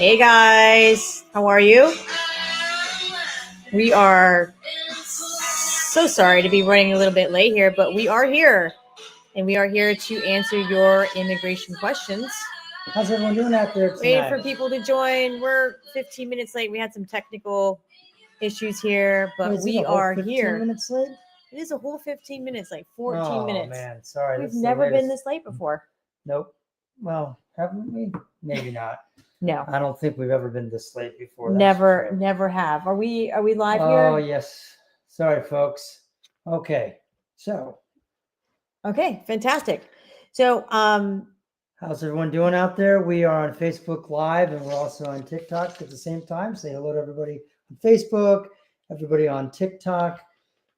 Hey guys, how are you? We are so sorry to be running a little bit late here, but we are here and we are here to answer your immigration questions. How's everyone doing out there tonight? Waiting for people to join. We're 15 minutes late. We had some technical issues here, but we are 15 here. minutes late? It is a whole 15 minutes, like 14 minutes. Oh man, sorry. We've never been this late before. Nope. Well, haven't we? Maybe not. No. I don't think we've ever been this late before. Never have. Are we live here? Oh yes. Sorry, folks. Okay. So. Okay, fantastic. So, how's everyone doing out there? We are on Facebook Live and we're also on TikTok at the same time. Say hello to everybody on Facebook, everybody on TikTok.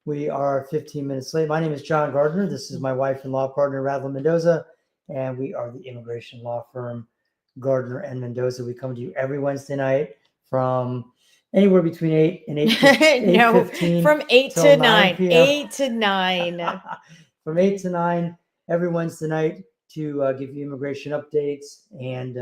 We are 15 minutes late. My name is John Gardner. This is my wife and law partner, Radlin Mendoza, and we are the immigration law firm, Gardner and Mendoza. We come to you every Wednesday night from anywhere between 8 and 8:15. From 8 to 9. 8 to 9. From 8 to 9 every Wednesday night to give you immigration updates and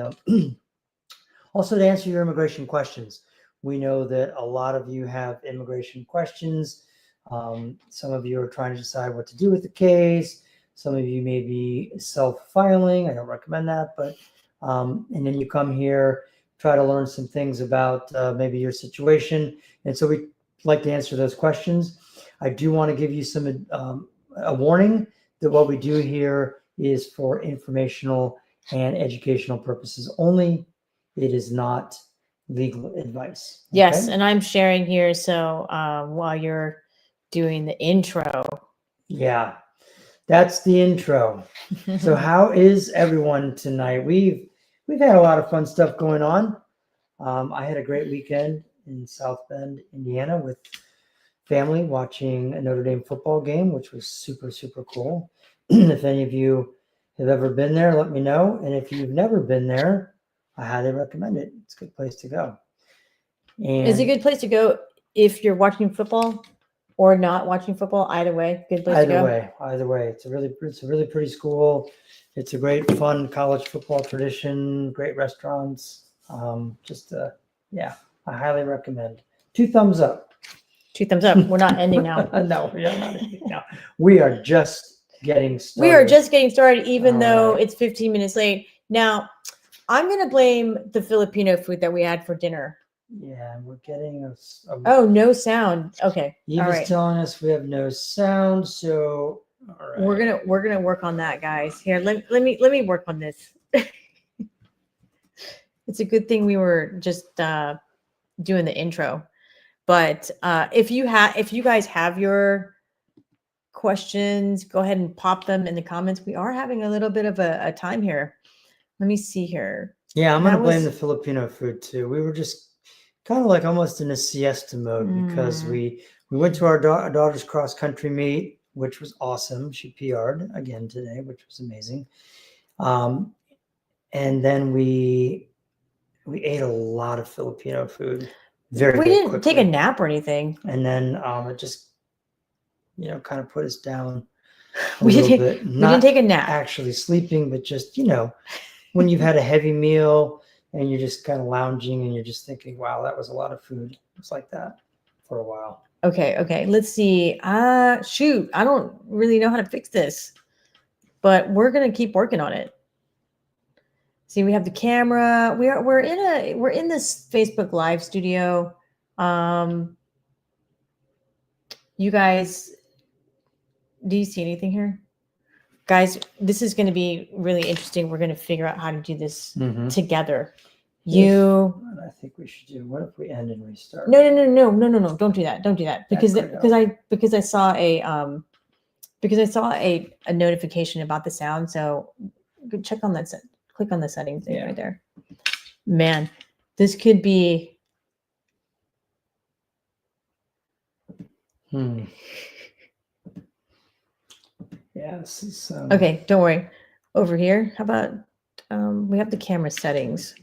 also to answer your immigration questions. We know that a lot of you have immigration questions. Some of you are trying to decide what to do with the case. Some of you may be self-filing. I don't recommend that, but and then you come here, try to learn some things about maybe your situation. And so we like to answer those questions. I do want to give you some a warning that what we do here is for informational and educational purposes only. It is not legal advice. Okay? Yes, and I'm sharing here. So while you're doing the intro. Yeah, that's the intro. So how is everyone tonight? We've had a lot of fun stuff going on. I had a great weekend in South Bend, Indiana with family watching a Notre Dame football game, which was super, super cool. If any of you have ever been there, let me know. And if you've never been there, I highly recommend it. It's a good place to go. And it's a good place to go if you're watching football or not watching football. Either way, good place to go. Either way. It's a really pretty school. It's a great, fun college football tradition. Great restaurants. Yeah, I highly recommend. 2 thumbs up. 2 thumbs up. We're not ending now. No, we are not ending now. We are just getting started. We are just getting started, even though it's 15 minutes late. Now, I'm going to blame the Filipino food that we had for dinner. Yeah, we're getting oh, no sound. Okay. Eva's telling us we have no sound, so all right. We're gonna work on that, guys. Here, let me work on this. It's a good thing we were just doing the intro. But if you guys have your questions, go ahead and pop them in the comments. We are having a little bit of a time here. Let me see here. Yeah, I'm gonna blame the Filipino food too. We were just kind of like almost in a siesta mode because we went to our daughter's cross country meet, which was awesome. She PR'd again today, which was amazing. And then we ate a lot of Filipino food. We didn't take a nap or anything. And then it just, kind of put us down a we little bit. We didn't take a nap. Actually sleeping, but just, when you've had a heavy meal and you're just kind of lounging and you're just thinking, wow, that was a lot of food. It's like that for a while. Okay. Let's see. Shoot, I don't really know how to fix this, but we're going to keep working on it. See, we have the camera. We're in this Facebook Live studio. You guys, do you see anything here? Guys, this is going to be really interesting. We're going to figure out how to do this together. I think we should do. What if we end and restart? No. Don't do that. Don't do that because I saw a notification about the sound. So check on that. Click on the settings thing right there. Man, this could be. Yeah, this is okay. Don't worry. Over here, how about we have the camera settings.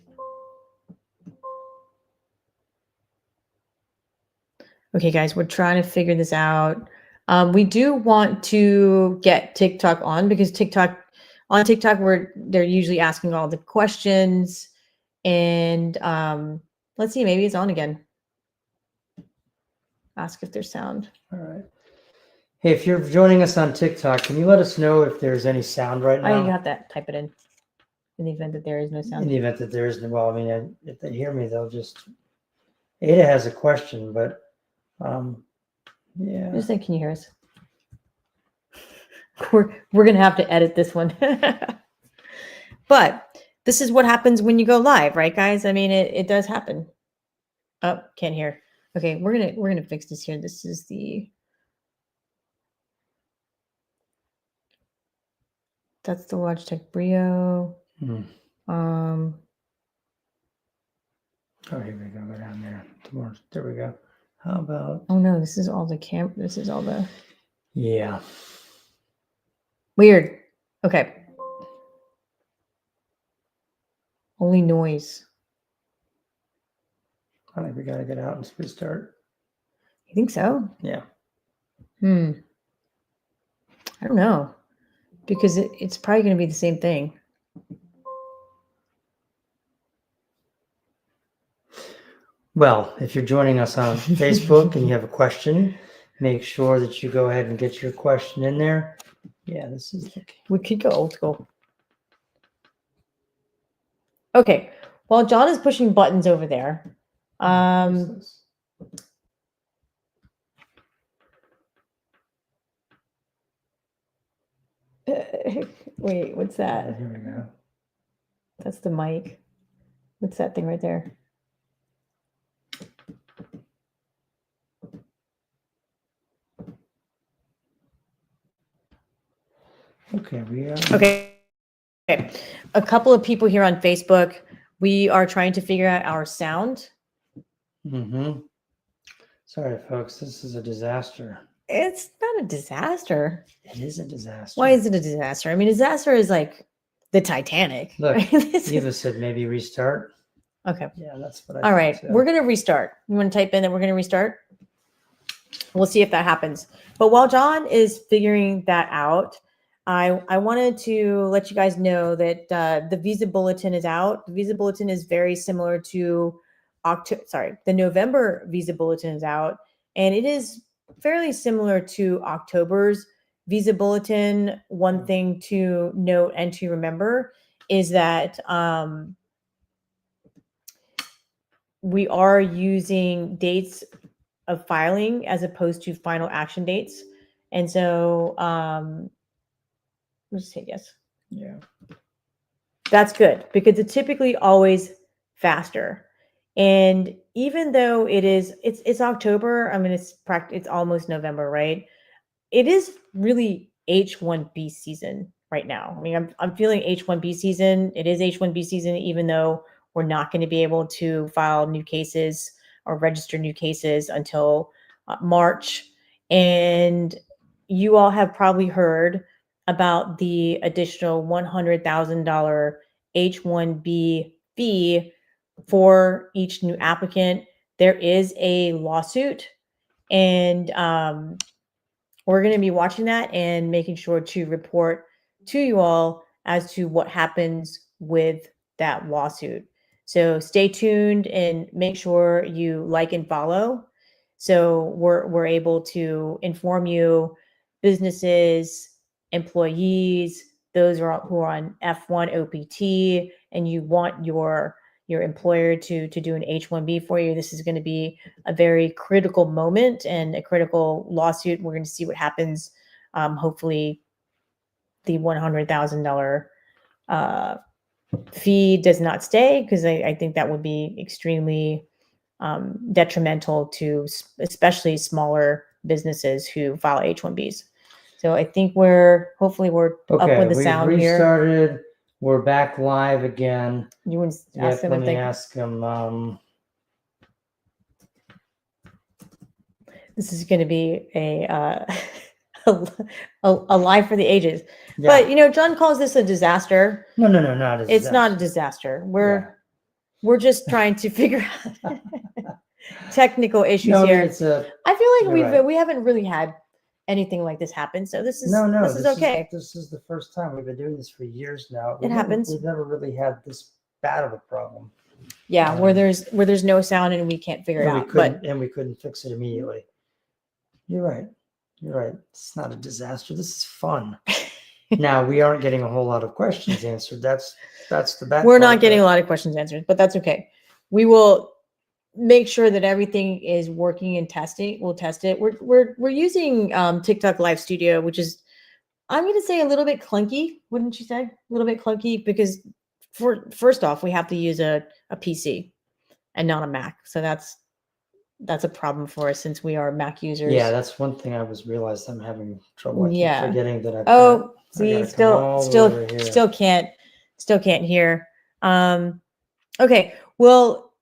Okay, guys, we're trying to figure this out. We do want to get TikTok on because on TikTok, they're usually asking all the questions And let's see, maybe it's on again. Ask if there's sound. All right. Hey, if you're joining us on TikTok, can you let us know if there's any sound right Oh, you now? got that. Type it in the event that there is no In sound. the event that there isn't, well, I mean, if they hear me, they'll just. Ada has a question, but yeah. Just say, can you hear us? We're gonna have to edit this one. But this is what happens when you go live, right, guys? I mean, it does happen. Oh, can't hear. Okay, we're gonna fix this here. This is that's the Logitech Brio. Hmm. Um, Oh, here we go. Go down there. There we go. How about? oh no, this is all the this is all the Yeah. weird. Okay. Only noise. I think we gotta get out and restart. You think so? Yeah. I don't know. Because it's probably gonna be the same thing. Well, if you're joining us on Facebook and you have a question, make sure that you go ahead and get your question in there. Yeah, this is. We could go old school. Okay. While John is pushing buttons over there, wait, what's that? Here we go. That's the mic. What's that thing right there? Okay, Okay. A couple of people here on Facebook. We are trying to figure out our sound. Mm-hmm. Sorry, folks. This is a disaster. It's not a disaster. It is a disaster. Why is it a disaster? I mean, disaster is like the Titanic. Look, right? Eva said maybe restart. Okay. Yeah, that's what I All right. too. We're going to restart. You want to type in that we're going to restart? We'll see if that happens. But while John is figuring that out, I wanted to let you guys know that the Visa Bulletin is out. The Visa Bulletin is very similar to the November Visa Bulletin is out, and it is fairly similar to October's Visa Bulletin. One thing to note and to remember is that we are using dates of filing as opposed to final action dates. And so let's say yes. Yeah. That's good because it's typically always faster. And even though it's October, I mean it's almost November, right? It is really H1B season right now. I mean, I'm feeling H1B season. It is H1B season, even though we're not going to be able to file new cases or register new cases until March. And you all have probably heard about the additional $100,000 H1B fee for each new applicant. There is a lawsuit, and we're going to be watching that and making sure to report to you all as to what happens with that lawsuit. So stay tuned and make sure you like and follow. So we're able to inform you, businesses, employees, those who are on F1 OPT, and you want your employer to do an H1B for you. This is going to be a very critical moment and a critical lawsuit. We're going to see what happens. Hopefully, the $100,000 fee does not stay, because I think that would be extremely detrimental to especially smaller businesses who file H1Bs. So I think hopefully we're up with the sound here. Restarted. We're back live again. You want to ask them let if me they ask them. This is going to be a life for the ages. Yeah. But John calls this a disaster. No, not a disaster. It's not a disaster. We're just trying to figure out technical issues here. I feel like we haven't really had anything like this happen. So this is this is okay. This is the first time. We've been doing this for years now. It happens. We've never really had this bad of a problem. Yeah, where there's no sound and we can't figure it and we out. couldn't and we couldn't fix it immediately. You're right. You're right. It's not a disaster. This is fun. Now we aren't getting a whole lot of questions answered. That's the bad We're part, not getting but a lot of questions answered, but that's okay. We will make sure that everything is working and testing. We'll test it. We're using TikTok Live Studio, which is, I'm going to say, a little bit clunky. Wouldn't you say? A little bit clunky because first off, we have to use a PC and not a Mac. So that's a problem for us since we are Mac users. yeah, that's one thing I was realized I'm having trouble. I keep Yeah. forgetting that I've Oh, got, I see, gotta come all the way over here. still can't hear. Okay. Well,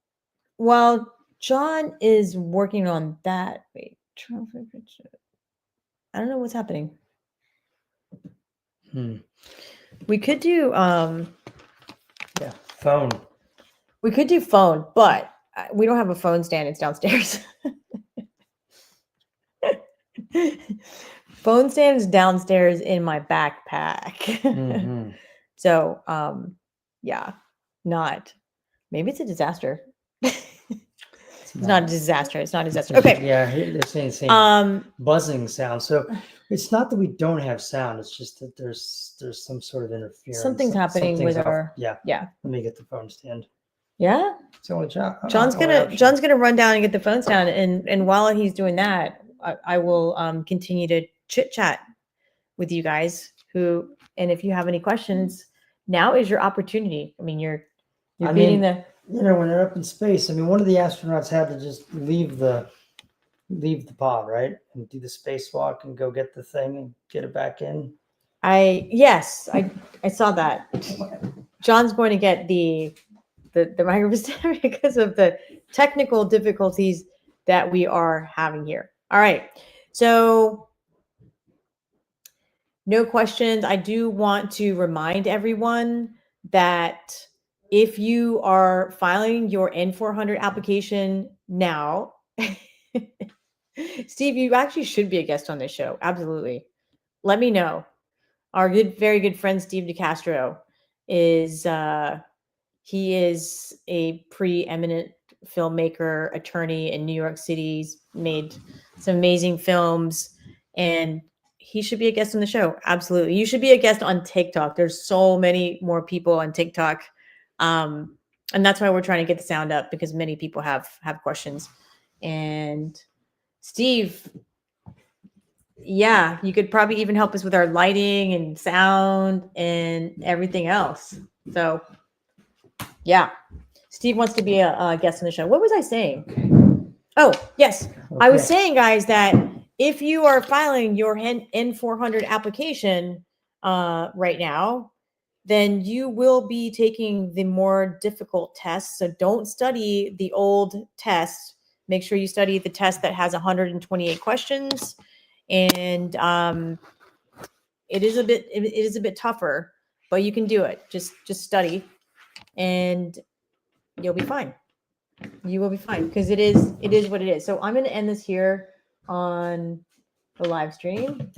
while John is working on that, wait, I don't know what's happening. We could do yeah, phone. we could do phone, but we don't have a phone stand. It's downstairs. Phone stand is downstairs in my backpack. Mhm. So, yeah, not. Maybe it's a disaster. It's not a disaster. It's not a disaster. Okay. Yeah, they're saying buzzing sound. So it's not that we don't have sound. It's just that there's some sort of interference. Something's happening with off. our. Yeah. Yeah. Let me get the phone stand. Yeah. It's the only job. John's gonna run down and get the phone stand, and while he's doing that, I will continue to chit chat with you guys. And if you have any questions, now is your opportunity. I mean, you're beating the. You know, when they're up in space, I mean, one of the astronauts had to just leave the pod, right, and do the spacewalk and go get the thing and get it back in. Yes, I saw that. John's going to get the microphone because of the technical difficulties that we are having here. All right, so no questions. I do want to remind everyone that if you are filing your N400 application now, Steve, you actually should be a guest on this show. Absolutely. Let me know. Our very good friend, Steve DeCastro, he is a preeminent filmmaker, attorney in New York City. He's made some amazing films, and he should be a guest on the show. Absolutely. You should be a guest on TikTok. There's so many more people on TikTok. And that's why we're trying to get the sound up, because many people have questions. And Steve, yeah, you could probably even help us with our lighting and sound and everything else. So yeah, Steve wants to be a guest on the show. What was I saying? Oh, yes. Okay. I was saying, guys, that if you are filing your N400 application right now, then you will be taking the more difficult tests. So don't study the old test. Make sure you study the test that has 128 questions. And it is a bit tougher, but you can do it. Just study, and you'll be fine. You will be fine, because it is what it is. So I'm going to end this here on the live stream.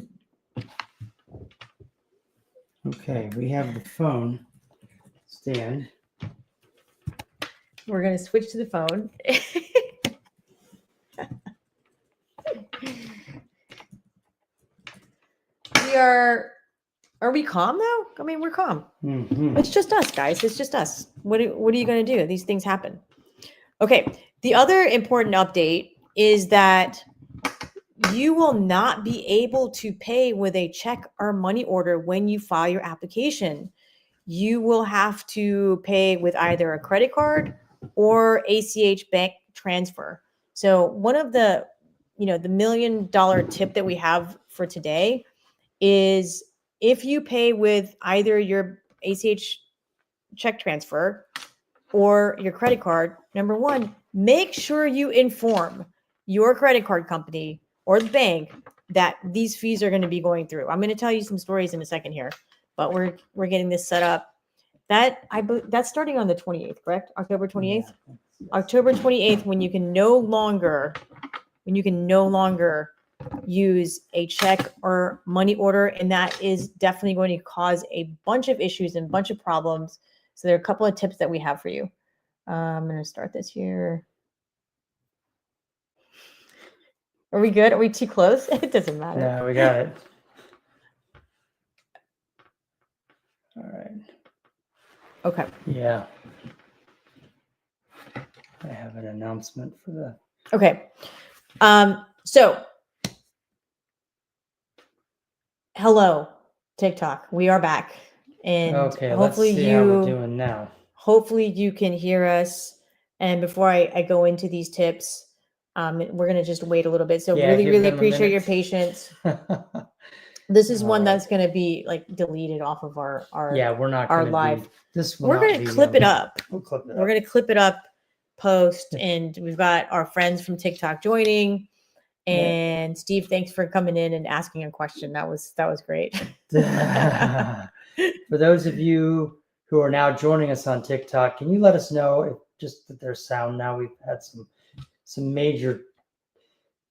Okay, we have the phone stand. We're going to switch to the phone. Are we calm though? I mean, we're calm. Mm-hmm. It's just us, guys. It's just us. What are you going to do? These things happen. Okay. The other important update is that you will not be able to pay with a check or money order when you file your application. You will have to pay with either a credit card or ACH bank transfer. So one of the $1 million tip that we have for today is, if you pay with either your ACH check transfer or your credit card, number one, make sure you inform your credit card company or the bank that these fees are going to be going through. I'm going to tell you some stories in a second here, but we're getting this set up. That's starting on the 28th, correct? October 28th? Yeah. October 28th, when you can no longer use a check or money order, and that is definitely going to cause a bunch of issues and a bunch of problems. So there are a couple of tips that we have for you. I'm going to start this here. Are we good? Are we too close? It doesn't matter. No, we got it. All right. Okay. Yeah. I have an announcement for the. Okay. So hello, TikTok. We are back. And Okay, let's hopefully see how we're doing now. Hopefully you can hear us. And before I go into these tips, we're going to just wait a little bit. So Yeah, really, give really them a appreciate your minute. patience. This is one All that's going to be like deleted off of our Yeah, we're not our going to live. This will We're not going to be, clip it up. We'll clip it We're up. going to clip it up, post, and we've got our friends from TikTok joining. And Steve, thanks for coming in and asking a question. That was great. For those of you who are now joining us on TikTok, can you let us know if just that there's sound now? We've had some major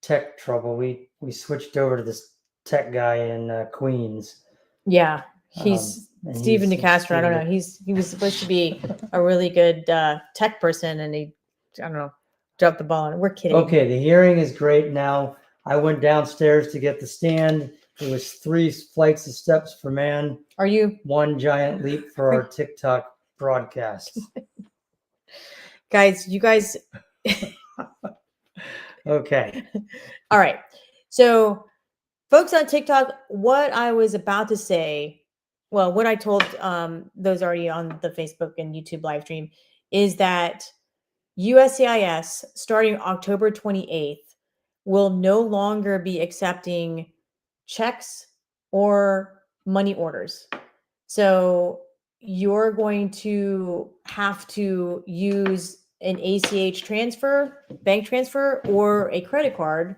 tech trouble. We switched over to this tech guy in Queens. Yeah, he's Stephen DeCastro. I don't know. He was supposed to be a really good tech person, and he, I don't know, dropped the ball on it. We're kidding. Okay, the hearing is great now. I went downstairs to get the stand. It was 3 flights of steps for man. Are you? One giant leap for our TikTok broadcast. Guys, you guys. Okay. All right. So, folks on TikTok, what I was about to say, well, what I told those already on the Facebook and YouTube live stream is that USCIS, starting October 28th, will no longer be accepting checks or money orders. So you're going to have to use an ACH transfer, bank transfer, or a credit card.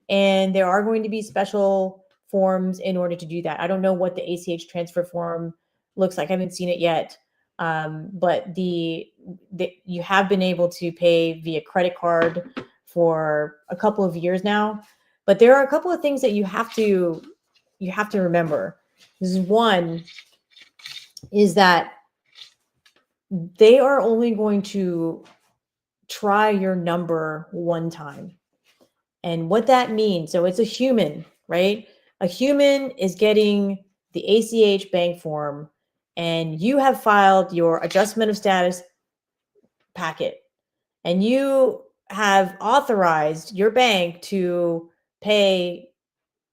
And there are going to be special forms in order to do that. I don't know what the ACH transfer form looks like. I haven't seen it yet. But you have been able to pay via credit card for a couple of years now. But there are a couple of things that you have to remember. This is one is that they are only going to try your number one time. And what that means, so it's a human, right? A human is getting the ACH bank form, and you have filed your adjustment of status packet, and you have authorized your bank to pay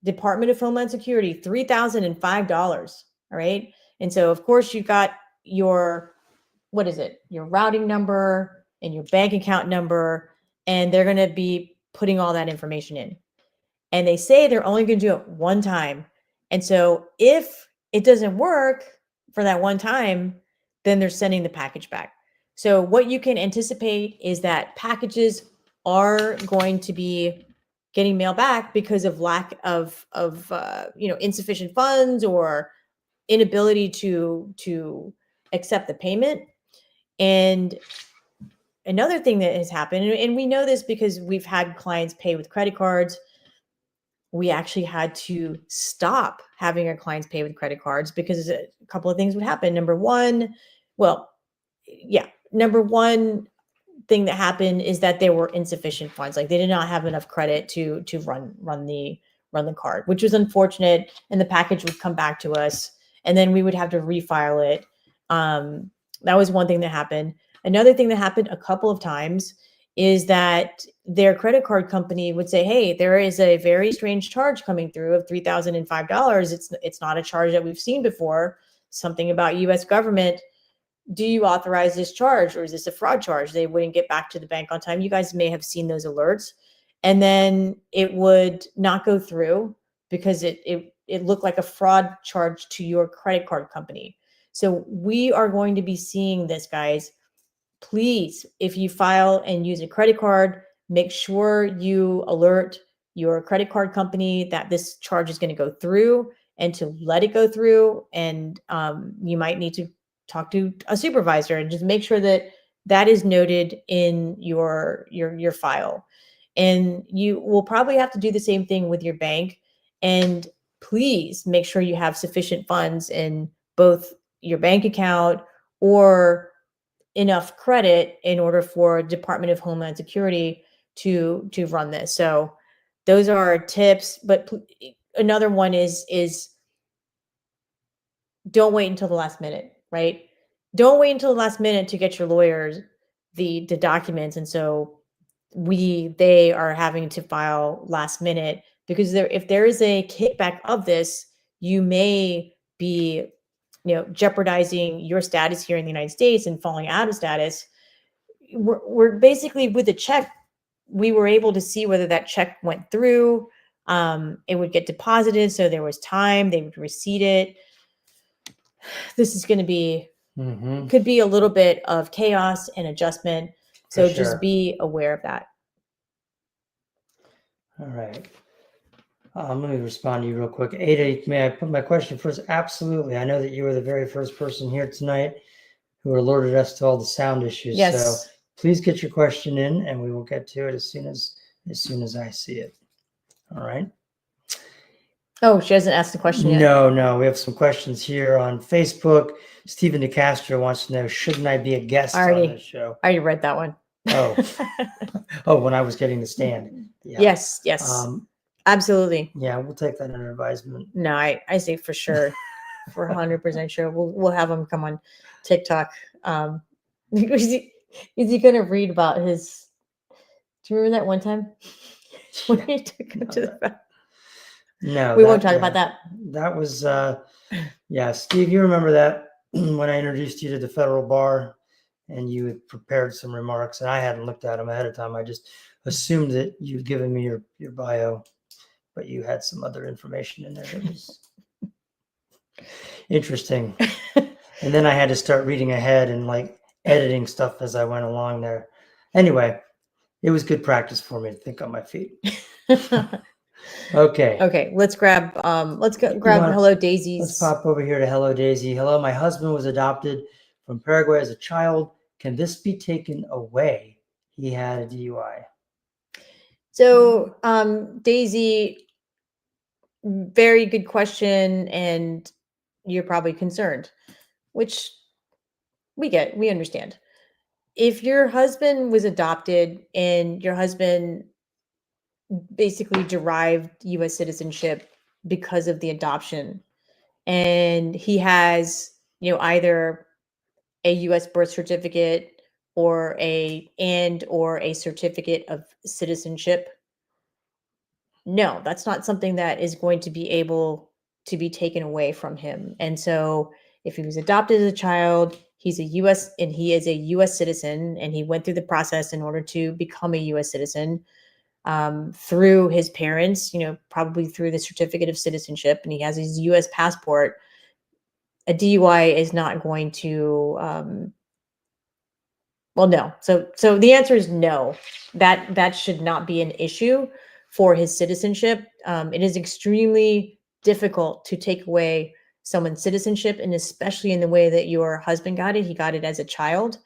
Department of Homeland Security $3,005. All right. And so, of course, you got your, what is it? Your routing number and your bank account number, and they're going to be putting all that information in. And they say they're only going to do it one time. And so if it doesn't work for that one time, then they're sending the package back. So what you can anticipate is that packages are going to be getting mailed back because of lack of insufficient funds or inability to accept the payment. And another thing that has happened, and we know this because we've had clients pay with credit cards, we actually had to stop having our clients pay with credit cards because a couple of things would happen. Number one thing that happened is that there were insufficient funds. Like they did not have enough credit to run the card, which was unfortunate. And the package would come back to us, and then we would have to refile it. That was one thing that happened. Another thing that happened a couple of times is that their credit card company would say, "Hey, there is a very strange charge coming through of $3,005. It's not a charge that we've seen before. Something about U.S. government. Do you authorize this charge, or is this a fraud charge?" They wouldn't get back to the bank on time. You guys may have seen those alerts, and then it would not go through because it looked like a fraud charge to your credit card company. So we are going to be seeing this, guys. Please, if you file and use a credit card, make sure you alert your credit card company that this charge is going to go through and to let it go through. And you might need to talk to a supervisor and just make sure that that is noted in your file. And you will probably have to do the same thing with your bank. And please make sure you have sufficient funds in both your bank account or enough credit in order for Department of Homeland Security to run this. So those are our tips. But another one is don't wait until the last minute, right? Don't wait until the last minute to get your lawyers the documents. And so they are having to file last minute, because if there is a kickback of this, you may be, jeopardizing your status here in the United States and falling out of status. We're basically, with the check, we were able to see whether that check went through. It would get deposited, so there was time, they would receipt it. This is going to be, could be a little bit of chaos and adjustment. So just be aware of that. All right. Let me respond to you real quick. Ada, may I put my question first? Absolutely. I know that you were the very first person here tonight who alerted us to all the sound issues. Yes. So please get your question in, and we will get to it as soon as I see it. All right. Oh, she hasn't asked the question yet. No. We have some questions here on Facebook. Stephen DeCastro wants to know, shouldn't I be a guest on this show? I already read that one. Oh, when I was getting the stand. Yeah. Yes. Absolutely. Yeah, we'll take that under advisement. No, I say for sure, for 100% sure. We'll have him come on TikTok. Is he going to read about his? Do you remember that one time when he took him to the back? No, we won't talk about that. That was, Steve, you remember that when I introduced you to the federal bar, and you had prepared some remarks, and I hadn't looked at them ahead of time. I just assumed that you'd given me your bio, but you had some other information in there that was interesting. And then I had to start reading ahead and editing stuff as I went along there. Anyway, it was good practice for me to think on my feet. Okay. Let's grab Hello Daisy's. Let's pop over here to Hello Daisy. Hello, my husband was adopted from Paraguay as a child. Can this be taken away? He had a DUI. So, Daisy, very good question, and you're probably concerned, which we understand. If your husband was adopted and your husband basically derived U.S. citizenship because of the adoption, and he has, either a U.S. birth certificate or a certificate of citizenship, no, that's not something that is going to be able to be taken away from him. And so if he was adopted as a child, he is a U.S. citizen, and he went through the process in order to become a U.S. citizen through his parents, probably through the certificate of citizenship, and he has his U.S. passport. A DUI is not going to, no. So the answer is no. That should not be an issue for his citizenship. It is extremely difficult to take away someone's citizenship, and especially in the way that your husband got it. He got it as a child.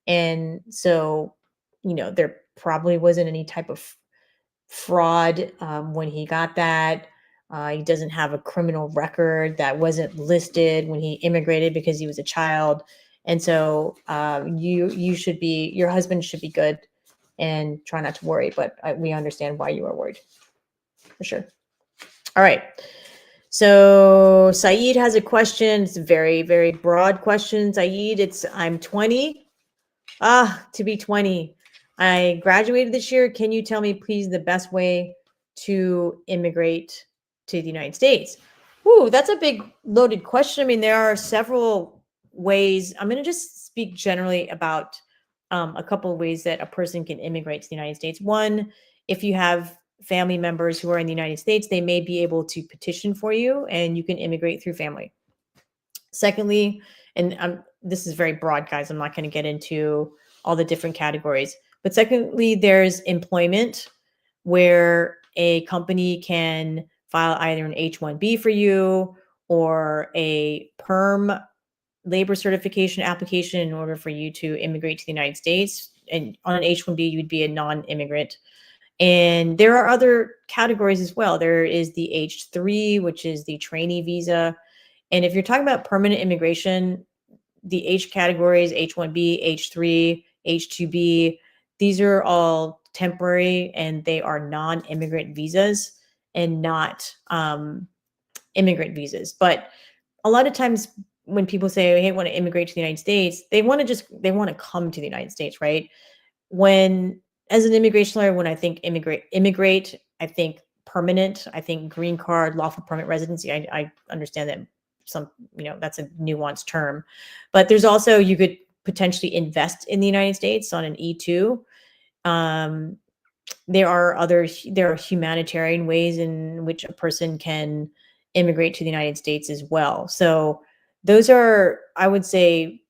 And so, there probably wasn't any type of fraud when he got that. He doesn't have a criminal record that wasn't listed when he immigrated because he was a child. And so your husband should be good, and try not to worry, but we understand why you are worried, for sure. All right. So Saeed has a question. It's a very, very broad question. Saeed, I'm 20. To be 20. I graduated this year. Can you tell me, please, the best way to immigrate to the United States? Ooh, that's a big loaded question. I mean, there are several ways. I'm going to just speak generally about a couple of ways that a person can immigrate to the United States. One, if you have family members who are in the United States, they may be able to petition for you, and you can immigrate through family. Secondly, and this is very broad, guys, I'm not going to get into all the different categories. But secondly, there's employment, where a company can file either an H-1B for you or a perm labor certification application in order for you to immigrate to the United States. And on an H-1B, you'd be a non-immigrant. And there are other categories as well. There is the H-3, which is the trainee visa. And if you're talking about permanent immigration, the H categories, H-1B, H-3, H-2B, these are all temporary and they are non-immigrant visas and not immigrant visas. But a lot of times when people say, hey, I want to immigrate to the United States, they want to come to the United States, right? When, as an immigration lawyer, when I think immigrate, I think permanent, I think green card, lawful permanent residency. I understand that some, that's a nuanced term, but there's also, you could potentially invest in the United States on an E2. There are humanitarian ways in which a person can immigrate to the United States as well. So those are, I would say,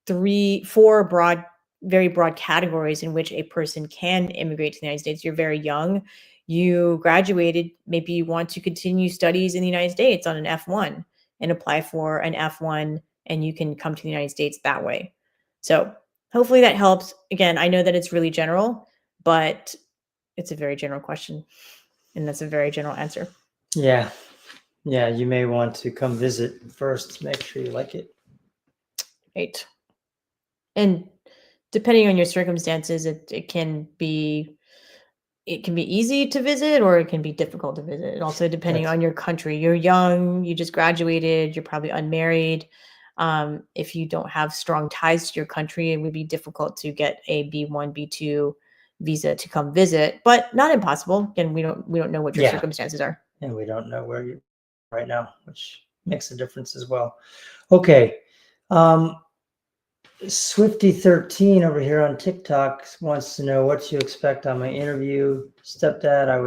4 very broad categories in which a person can immigrate to the United States. You're very young, you graduated, maybe you want to continue studies in the United States on an F1 and apply for an F1, and you can come to the United States that way. So hopefully that helps. Again, I know that it's really general, but it's a very general question, and that's a very general answer. Yeah. Yeah, you may want to come visit first, make sure you like it. Right. And depending on your circumstances, it can be easy to visit or it can be difficult to visit. And also depending on your country. You're young, you just graduated, you're probably unmarried. If you don't have strong ties to your country, it would be difficult to get a B1, B2 visa to come visit, but not impossible. Again, we don't know what your circumstances are. And we don't know where you're right now, which makes a difference as well. Okay. Swifty13 over here on TikTok wants to know what to expect on my interview. Stepdad, I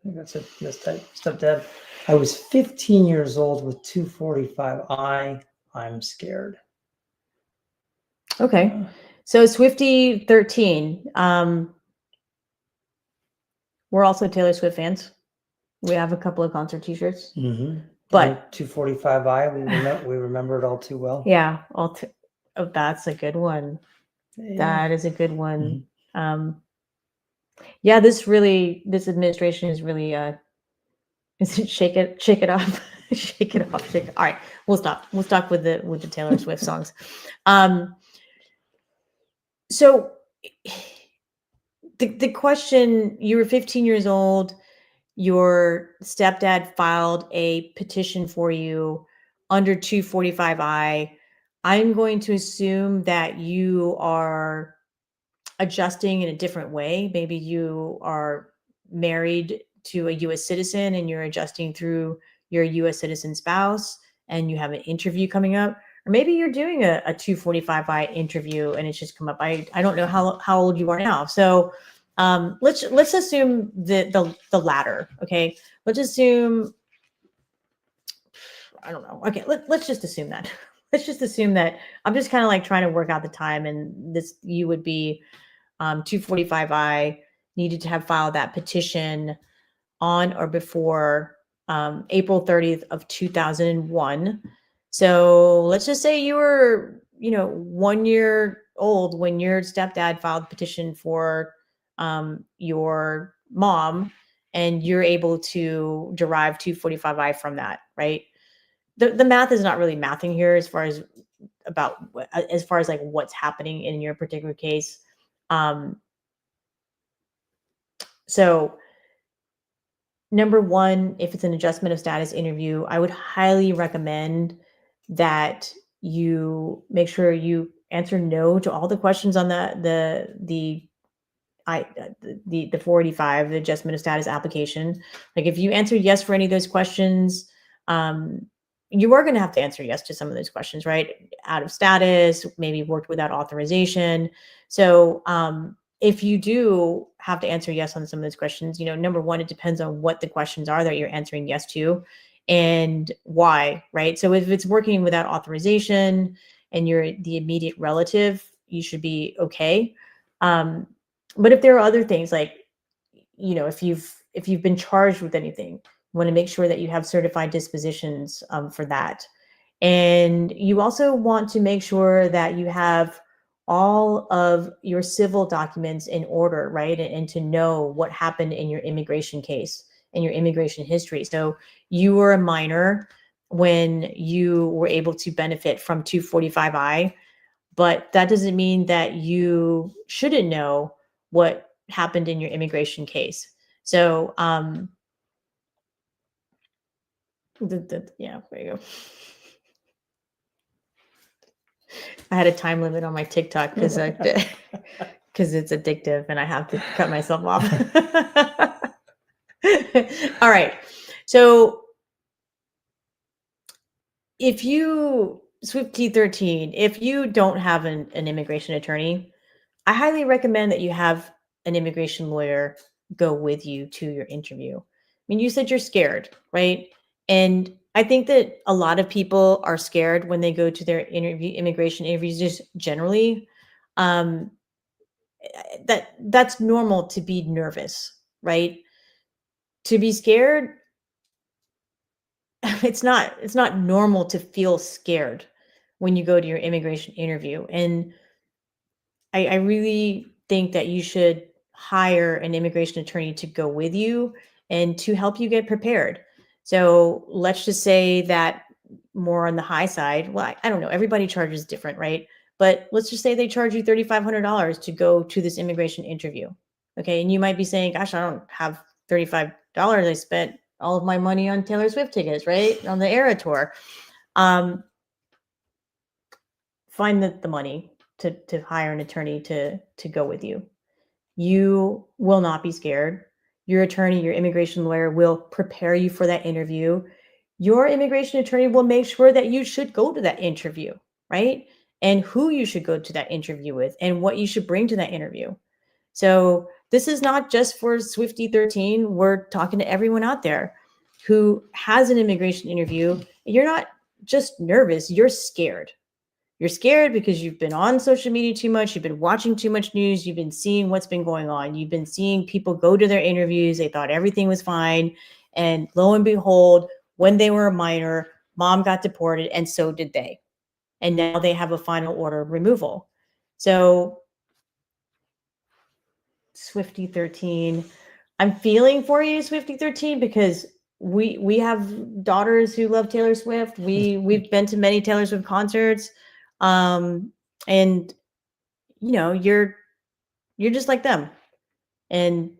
think that's it. This type. Stepdad, I was 15 years old with 245I. I'm scared. Okay. So Swifty13, we're also Taylor Swift fans. We have a couple of concert t-shirts. But 245I, we remember it all too well. Yeah, that's a good one. Yeah. That is a good one. Yeah, this administration is really shake it off. Shake it off. All right, we'll stop with the Taylor Swift songs. So the question, you were 15 years old, your stepdad filed a petition for you under 245I. I'm going to assume that you are adjusting in a different way. Maybe you are married to a U.S. citizen and you're adjusting through your U.S. citizen spouse and you have an interview coming up. Or maybe you're doing a 245I interview and it's just come up. I don't know how old you are now. So let's assume the latter. Okay, let's assume, I don't know. Okay, let's just assume that. Let's just assume that I'm just kind of like trying to work out the time, and you would be 245I, needed to have filed that petition on or before April 30th of 2001. So let's just say you were 1 year old when your stepdad filed a petition for your mom, and you're able to derive 245I from that, right? The math is not really mathing here as far as like what's happening in your particular case. So number one, if it's an adjustment of status interview, I would highly recommend that you make sure you answer no to all the questions on the 485, the adjustment of status application. Like if you answer yes for any of those questions, you are going to have to answer yes to some of those questions, right? Out of status, maybe worked without authorization. So if you do have to answer yes on some of those questions, number one, it depends on what the questions are that you're answering yes to and why, right? So if it's working without authorization and you're the immediate relative, you should be okay. But if there are other things like, if you've been charged with anything, you want to make sure that you have certified dispositions for that. And you also want to make sure that you have all of your civil documents in order, right? And to know what happened in your immigration case and your immigration history. So you were a minor. when you were able to benefit from 245I, but that doesn't mean that you shouldn't know what happened in your immigration case. So, yeah, there you go. I had a time limit on my TikTok because it's addictive and I have to cut myself off. All right. So if you Swift T13, if you don't have an immigration attorney, I highly recommend that you have an immigration lawyer go with you to your interview. I mean, you said you're scared, right? And I think that a lot of people are scared when they go to their immigration interviews, just generally. That's normal to be nervous, right? To be scared, it's not normal to feel scared when you go to your immigration interview. And I really think that you should hire an immigration attorney to go with you and to help you get prepared. So let's just say that more on the high side. Well, I don't know. Everybody charges different, right? But let's just say they charge you $3,500 to go to this immigration interview. Okay. And you might be saying, gosh, I don't have $35. I spent all of my money on Taylor Swift tickets, right? On the Era Tour. Find the money to hire an attorney to go with you. You will not be scared. Your attorney, your immigration lawyer will prepare you for that interview. Your immigration attorney will make sure that you should go to that interview, right? And who you should go to that interview with and what you should bring to that interview. So this is not just for Swifty 13. We're talking to everyone out there who has an immigration interview. You're not just nervous, you're scared. You're scared because you've been on social media too much. You've been watching too much news. You've been seeing what's been going on. You've been seeing people go to their interviews. They thought everything was fine. And lo and behold, when they were a minor, mom got deported and so did they. And now they have a final order of removal. So Swifty 13, I'm feeling for you, Swifty 13, because we have daughters who love Taylor Swift. We've been to many Taylor Swift concerts. And you know, you're just like them. And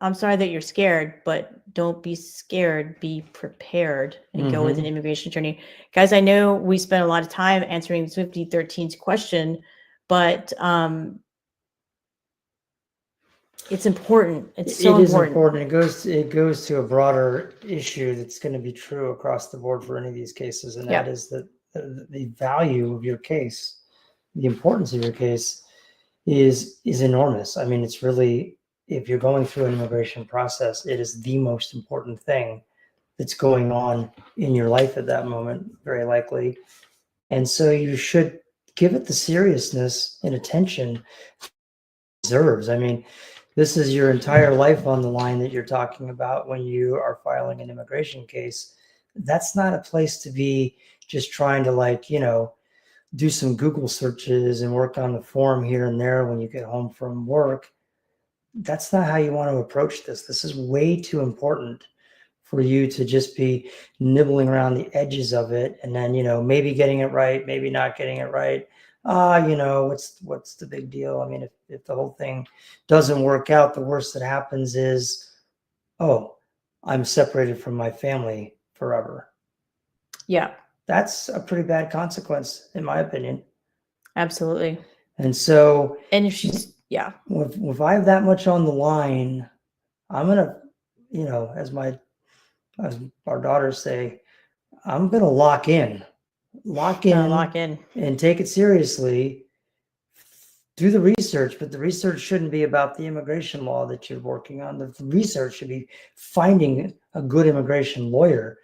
I'm sorry that you're scared, but don't be scared, be prepared and go with an immigration attorney. Guys, I know we spent a lot of time answering Swifty 13's question, but it's important. It's so important. It goes to a broader issue that's going to be true across the board for any of these cases, and that is that the value of your case, the importance of your case is enormous. I mean, it's really, if you're going through an immigration process, it is the most important thing that's going on in your life at that moment, very likely. And so you should give it the seriousness and attention it deserves. I mean, this is your entire life on the line that you're talking about when you are filing an immigration case. That's not a place to be just trying to do some Google searches and work on the form here and there when you get home from work. That's not how you want to approach this. This is way too important for you to just be nibbling around the edges of it and then, maybe getting it right, maybe not getting it right. What's the big deal? I mean, if the whole thing doesn't work out, the worst that happens is, oh, I'm separated from my family forever. Yeah. That's a pretty bad consequence, in my opinion. Absolutely. And so, and if she's, yeah, if I have that much on the line, I'm gonna, as our daughters say, I'm gonna lock in, and take it seriously. Do the research, but the research shouldn't be about the immigration law that you're working on. The research should be finding a good immigration lawyer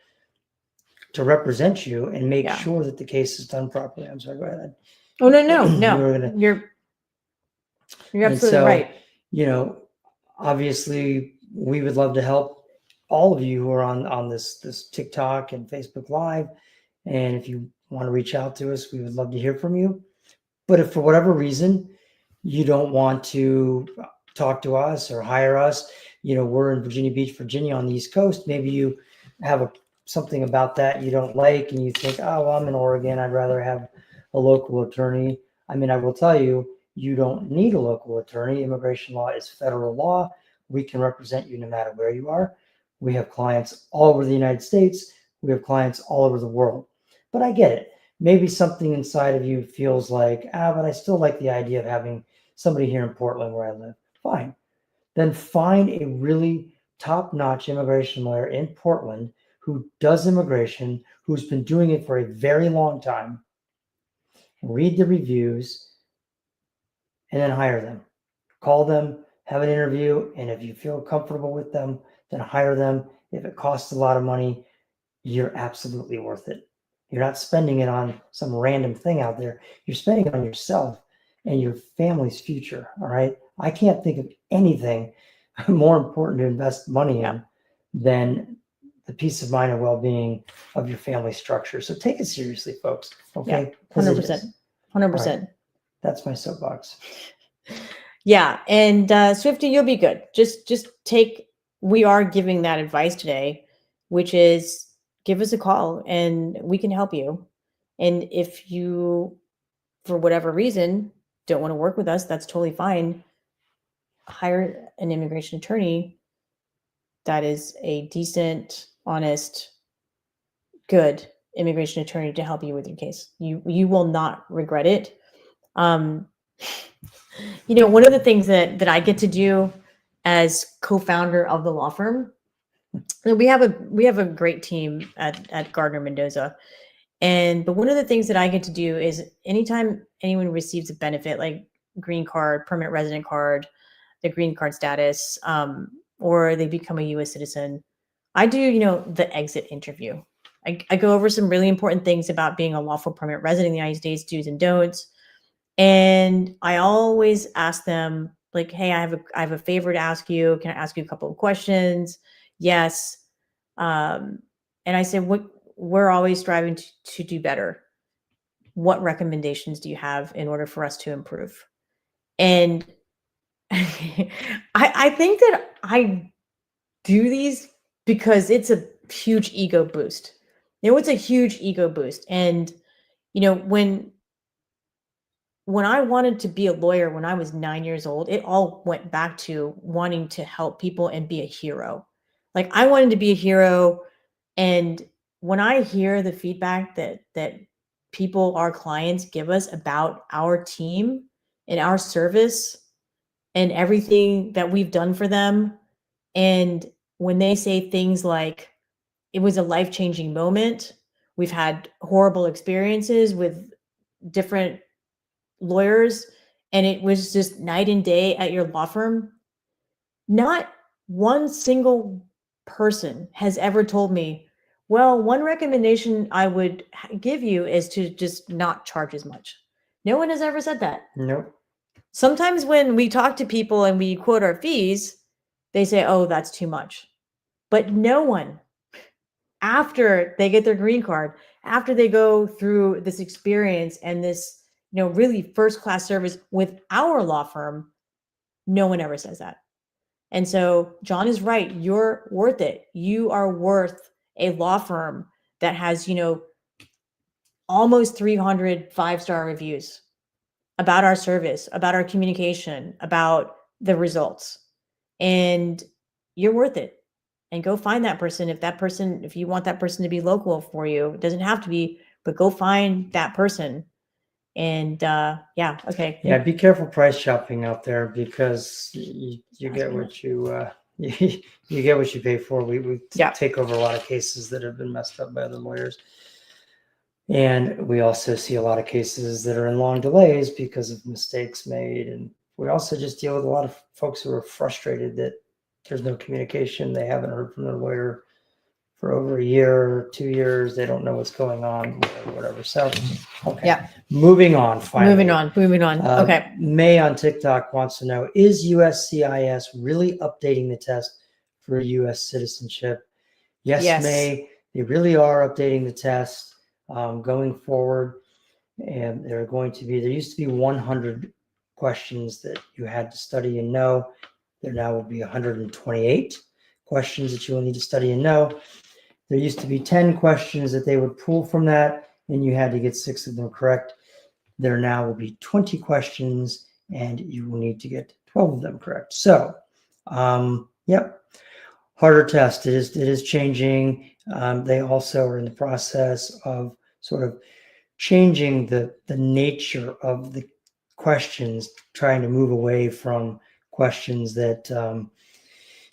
to represent you and make sure that the case is done properly. I'm sorry, go ahead. Oh, no. You're absolutely right. Obviously we would love to help all of you who are on this TikTok and Facebook Live. And if you want to reach out to us, we would love to hear from you. But if for whatever reason you don't want to talk to us or hire us, we're in Virginia Beach, Virginia on the East Coast. Maybe you have a something about that you don't like and you think, oh, well, I'm in Oregon, I'd rather have a local attorney. I mean, I will tell you, you don't need a local attorney. Immigration law is federal law. We can represent you no matter where you are. We have clients all over the United States. We have clients all over the world. But I get it. Maybe something inside of you feels like, but I still like the idea of having somebody here in Portland where I live. Fine. Then find a really top-notch immigration lawyer in Portland who does immigration, who's been doing it for a very long time. Read the reviews and then hire them. Call them, have an interview, and if you feel comfortable with them, then hire them. If it costs a lot of money, you're absolutely worth it. You're not spending it on some random thing out there. You're spending it on yourself and your family's future. All right. I can't think of anything more important to invest money in than the peace of mind and well-being of your family structure. So take it seriously, folks. Okay. 100%. 100%. Right. That's my soapbox. Yeah. And Swifty, you'll be good. Just take, we are giving that advice today, which is give us a call and we can help you. And if you, for whatever reason, don't want to work with us, that's totally fine. Hire an immigration attorney that is a decent, honest, good immigration attorney to help you with your case. You will not regret it. You know, one of the things that I get to do as co-founder of the law firm, we have a great team at Gardner Mendoza. But one of the things that I get to do is anytime anyone receives a benefit like green card, permanent resident card, the green card status, or they become a U.S. citizen, I do, you know, the exit interview. I go over some really important things about being a lawful permanent resident in the United States, do's and don'ts. And I always ask them, like, hey, I have a favor to ask you. Can I ask you a couple of questions? Yes. And I said, we're always striving to do better. What recommendations do you have in order for us to improve? And I think that I do these because it's a huge ego boost. You know, it's a huge ego boost. And, you know, when I wanted to be a lawyer when I was 9 years old, it all went back to wanting to help people and be a hero. Like I wanted to be a hero. And when I hear the feedback that people, our clients give us about our team and our service and everything that we've done for them, and when they say things like, it was a life-changing moment, we've had horrible experiences with different lawyers, and it was just night and day at your law firm, not one single person has ever told me, well, one recommendation I would give you is to just not charge as much. No one has ever said that. Nope. Sometimes when we talk to people and we quote our fees, they say, oh, that's too much. But no one, after they get their green card, after they go through this experience and this, you know, really first-class service with our law firm, no one ever says that. And so John is right. You're worth it. You are worth a law firm that has, you know, almost 300 5-star reviews about our service, about our communication, about the results. And you're worth it. And go find that person. If you want that person to be local for you, it doesn't have to be, but go find that person. And yeah, okay. Yeah, be careful price shopping out there because you get what you you get what you pay for. We take over a lot of cases that have been messed up by other lawyers. And we also see a lot of cases that are in long delays because of mistakes made. And we also just deal with a lot of folks who are frustrated that there's no communication. They haven't heard from their lawyer for over a year, 2 years. They don't know what's going on, whatever. So, okay. Yeah. Moving on. Finally. Moving on. Okay. May on TikTok wants to know, is USCIS really updating the test for U.S. citizenship? Yes, May. They really are updating the test going forward. And there used to be 100 questions that you had to study and know. There now will be 128 questions that you will need to study and know. there used to be 10 questions that they would pull from that, and you had to get 6 of them correct. There now will be 20 questions, and you will need to get 12 of them correct. So, yep, harder test. It is changing. They also are in the process of sort of changing the nature of the questions, trying to move away from questions that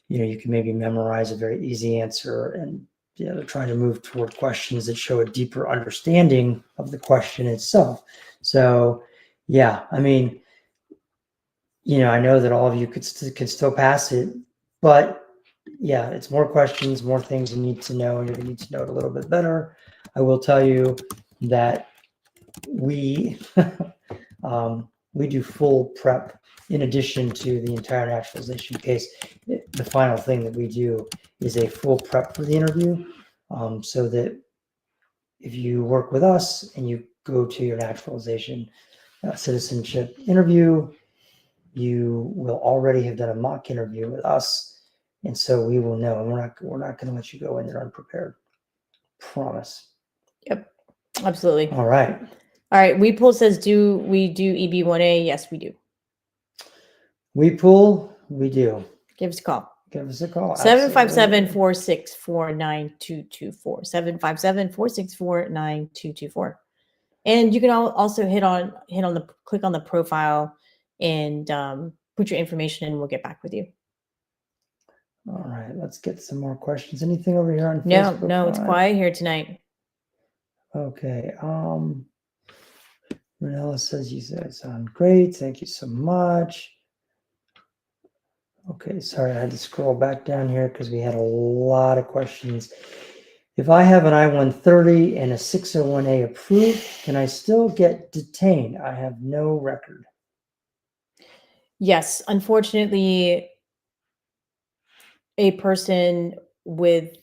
you can maybe memorize a very easy answer, and they're trying to move toward questions that show a deeper understanding of the question itself. So, yeah, I mean, I know that all of you can still pass it, but yeah, it's more questions, more things you need to know, and you're going to need to know it a little bit better. I will tell you that we we do full prep in addition to the entire naturalization case. The final thing that we do is a full prep for the interview, so that if you work with us and you go to your naturalization citizenship interview, you will already have done a mock interview with us, and so we will know. And we're not going to let you go in there unprepared. Promise. Yep, absolutely. All right. All right. WePool says, do we do EB1A? Yes, we do. WePool, we do. Give us a call. Give us a call. 757-464-9224. 757-464-9224. And you can also click on the profile and put your information in, and we'll get back with you. All right, let's get some more questions. Anything over here on Facebook? No, it's quiet here tonight. Okay. Renella says you guys sound great. Thank you so much. Okay, sorry, I had to scroll back down here because we had a lot of questions. If I have an I-130 and a 601A approved, can I still get detained? I have no record. Yes, unfortunately, a person with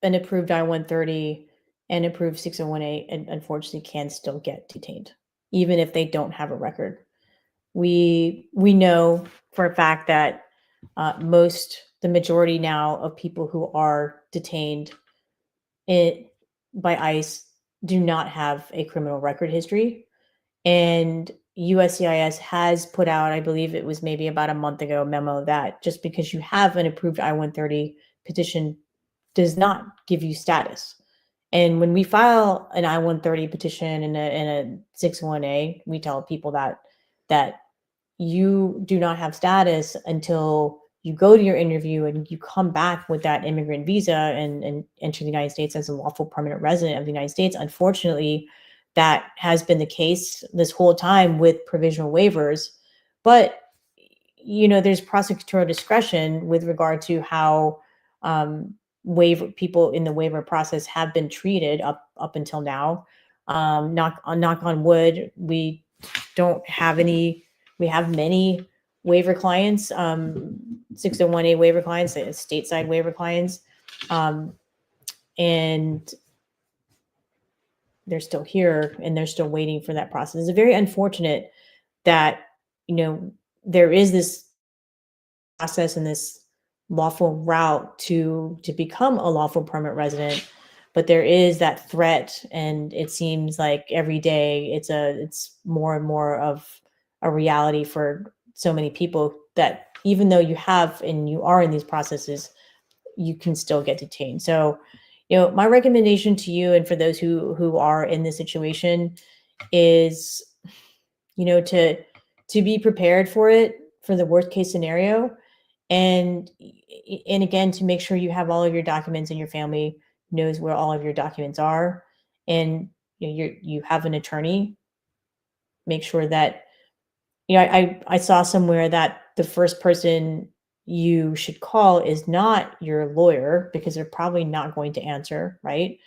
an approved I-130 and approved 601A, unfortunately, can still get detained, even if they don't have a record. We know for a fact that the majority now of people who are detained by ICE do not have a criminal record history. And USCIS has put out, I believe it was maybe about a month ago, a memo that just because you have an approved I-130 petition does not give you status. And when we file an I-130 petition and a 601A, we tell people that you do not have status until you go to your interview and you come back with that immigrant visa and enter the United States as a lawful permanent resident of the United States. Unfortunately, that has been the case this whole time with provisional waivers. But, there's prosecutorial discretion with regard to how people in the waiver process have been treated up until now. Knock on wood, we don't have any. We have many waiver clients, 601A waiver clients, stateside waiver clients, and they're still here and they're still waiting for that process. It's very unfortunate that there is this process and this lawful route to become a lawful permanent resident, but there is that threat, and it seems like every day it's more and more of a reality for so many people that even though you have and you are in these processes, you can still get detained. So, my recommendation to you and for those who are in this situation is, to be prepared for it, for the worst case scenario, and again, to make sure you have all of your documents and your family knows where all of your documents are, and you have an attorney. Make sure that I saw somewhere that the first person you should call is not your lawyer, because they're probably not going to answer, right?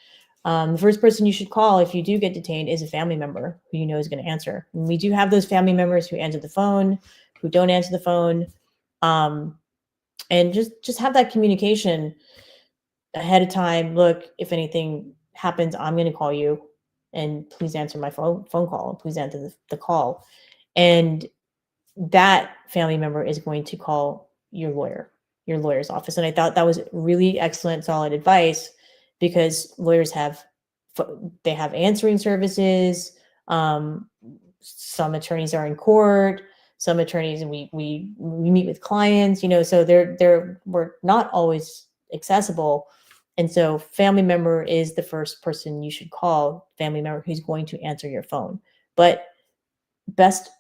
The first person you should call if you do get detained is a family member who you know is going to answer. And we do have those family members who answer the phone, who don't answer the phone, and just have that communication ahead of time. Look, if anything happens, I'm going to call you, and please answer my phone call. Please answer the call. And that family member is going to call your lawyer's office. And I thought that was really excellent, solid advice, because lawyers have answering services. Some attorneys are in court, some attorneys, and we meet with clients, so we're not always accessible. And so family member is the first person you should call, family member who's going to answer your phone. But best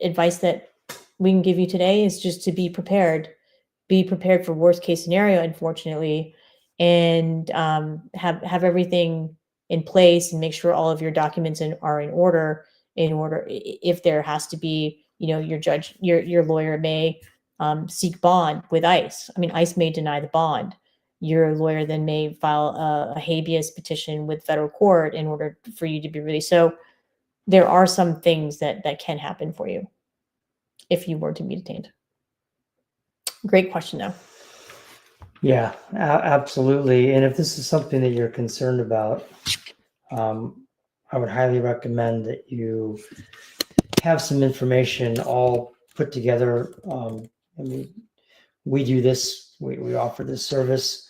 advice that we can give you today is just to be prepared for worst case scenario, unfortunately, and have everything in place, and make sure all of your documents are in order. If there has to be, your lawyer may seek bond with ICE. I mean, ICE may deny the bond. Your lawyer then may file a habeas petition with federal court in order for you to be released. So there are some things that can happen for you if you were to be detained. Great question, though. Yeah, absolutely. And if this is something that you're concerned about, I would highly recommend that you have some information all put together. I mean, we do this, we offer this service,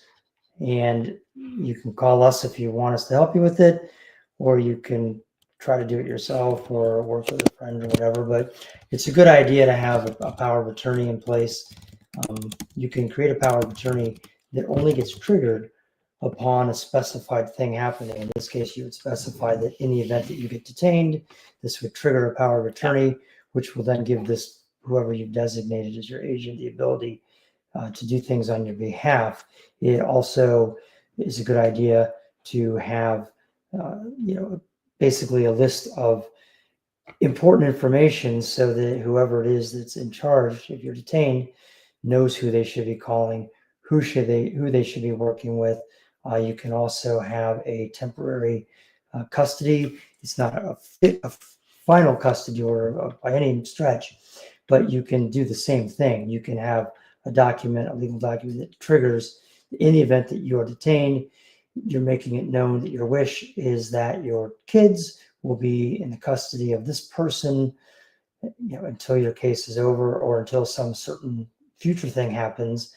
and you can call us if you want us to help you with it, or you can try to do it yourself or work with a friend or whatever. But it's a good idea to have a power of attorney in place. You can create a power of attorney that only gets triggered upon a specified thing happening. In this case, you would specify that in the event that you get detained, this would trigger a power of attorney, which will then give this, whoever you've designated as your agent, the ability to do things on your behalf. It also is a good idea to have, basically a list of important information so that whoever it is that's in charge, if you're detained, knows who they should be calling, who they should be working with. You can also have a temporary custody. It's not a final custody order by any stretch, but you can do the same thing. You can have a legal document that triggers in the event that you are detained. You're making it known that your wish is that your kids will be in the custody of this person, until your case is over or until some certain future thing happens.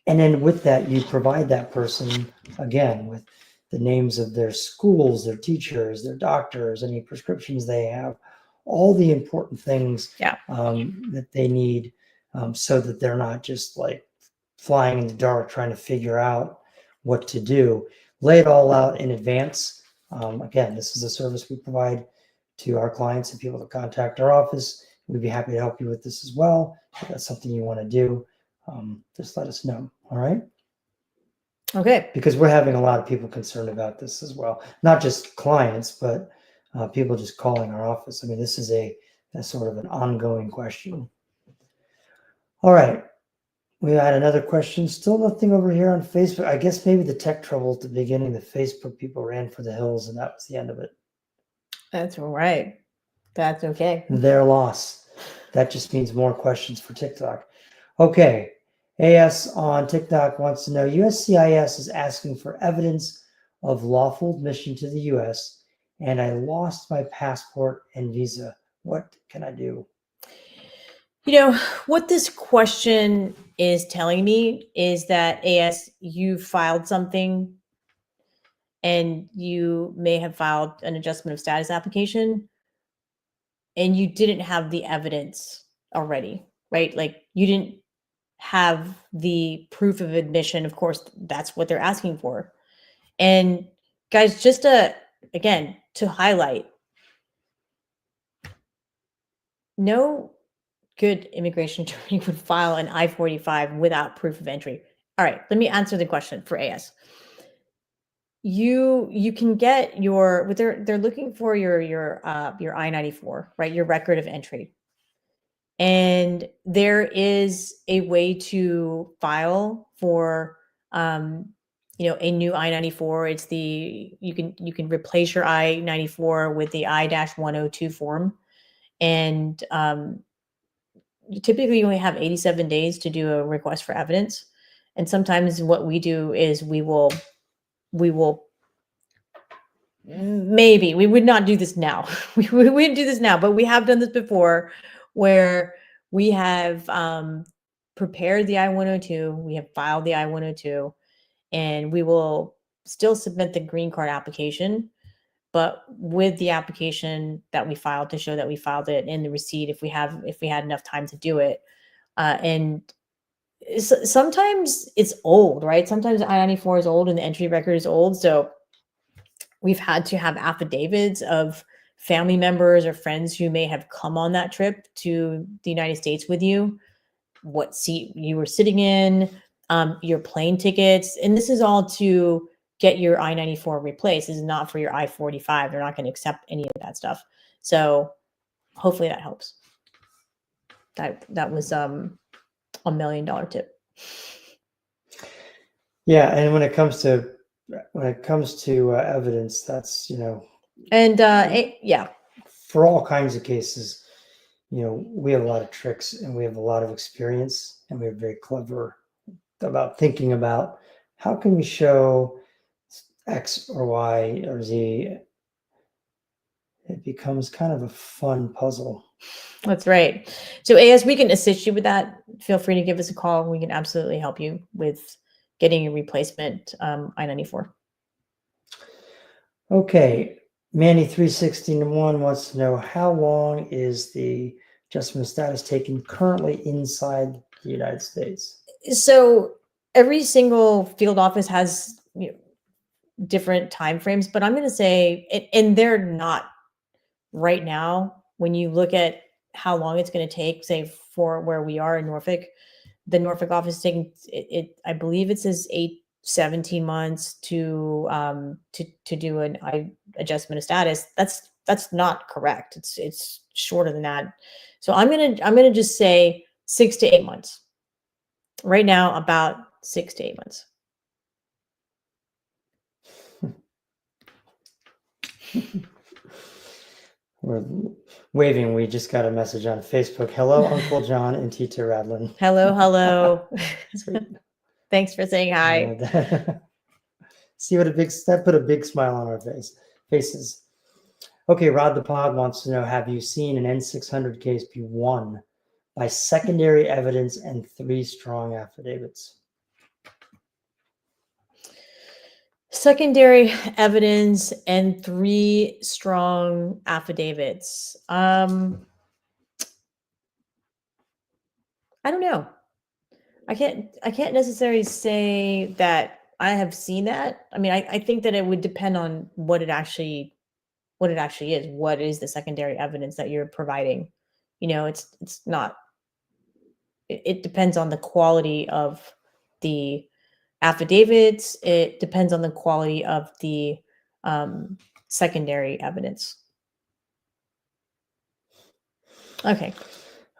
And then with that, you provide that person again with the names of their schools, their teachers, their doctors, any prescriptions they have, all the important things that they need, so that they're not just like flying in the dark trying to figure out what to do. Lay it all out in advance. Again, this is a service we provide to our clients and people that contact our office. We'd be happy to help you with this as well. If that's something you want to do, just let us know. All right. Okay. Because we're having a lot of people concerned about this as well. Not just clients, but people just calling our office. I mean, this is a sort of an ongoing question. All right. We had another question. Still nothing over here on Facebook. I guess maybe the tech trouble at the beginning, the Facebook people ran for the hills, and that was the end of it. That's all right. That's okay. Their loss. That just means more questions for TikTok. Okay. AS on TikTok wants to know, USCIS is asking for evidence of lawful admission to the US, and I lost my passport and visa. What can I do? What this question is telling me is that AS, you filed something and you may have filed an adjustment of status application and you didn't have the evidence already, right? Like you didn't have the proof of admission. Of course, that's what they're asking for. And guys, just again, to highlight, no good immigration attorney would file an I-45 without proof of entry. All right, let me answer the question for AS. You can get what they're looking for your I-94, right? Your record of entry. And there is a way to file for a new I-94. It's you can replace your I-94 with the I-102 form. And typically you only have 87 days to do a request for evidence. And sometimes what we do is we will maybe, we would not do this now. we wouldn't do this now, but we have done this before where we have prepared the I-102, we have filed the I-102, and we will still submit the green card application, but with the application that we filed to show that we filed it in the receipt if we had enough time to do it. And sometimes it's old, right? Sometimes I-94 is old and the entry record is old. So we've had to have affidavits of family members or friends who may have come on that trip to the United States with you, what seat you were sitting in, your plane tickets. And this is all to get your I-94 replaced. This is not for your I-45. They're not going to accept any of that stuff. So hopefully that helps. That was $1 million tip. Yeah, and when it comes to evidence, that's and yeah, for all kinds of cases, we have a lot of tricks and we have a lot of experience, and we're very clever about thinking about how can we show X or Y or Z. It becomes kind of a fun puzzle. That's right. So AS, we can assist you with that. Feel free to give us a call. We can absolutely help you with getting a replacement I-94. Okay. Manny 361 wants to know, how long is the adjustment of status taken currently inside the United States? So every single field office has different timeframes, but I'm going to say, and they're not right now. When you look at how long it's going to take, say for where we are in Norfolk, the Norfolk office is taking it. I believe it says 17 months to do an adjustment of status. That's not correct. It's shorter than that. So I'm gonna just say 6 to 8 months. Right now, about 6 to 8 months. We're waving. We just got a message on Facebook. Hello, Uncle John and Tita Radlin. Hello. Thanks for saying hi. See what that put a big smile on our faces. Okay, Rod the Pod wants to know, have you seen an N600 case be won by secondary evidence and 3 strong affidavits? Secondary evidence and 3 strong affidavits. I don't know. I can't necessarily say that I have seen that. I mean, I think that it would depend on what it actually is. What is the secondary evidence that you're providing? It's not. It depends on the quality of the affidavits. It depends on the quality of the secondary evidence. Okay.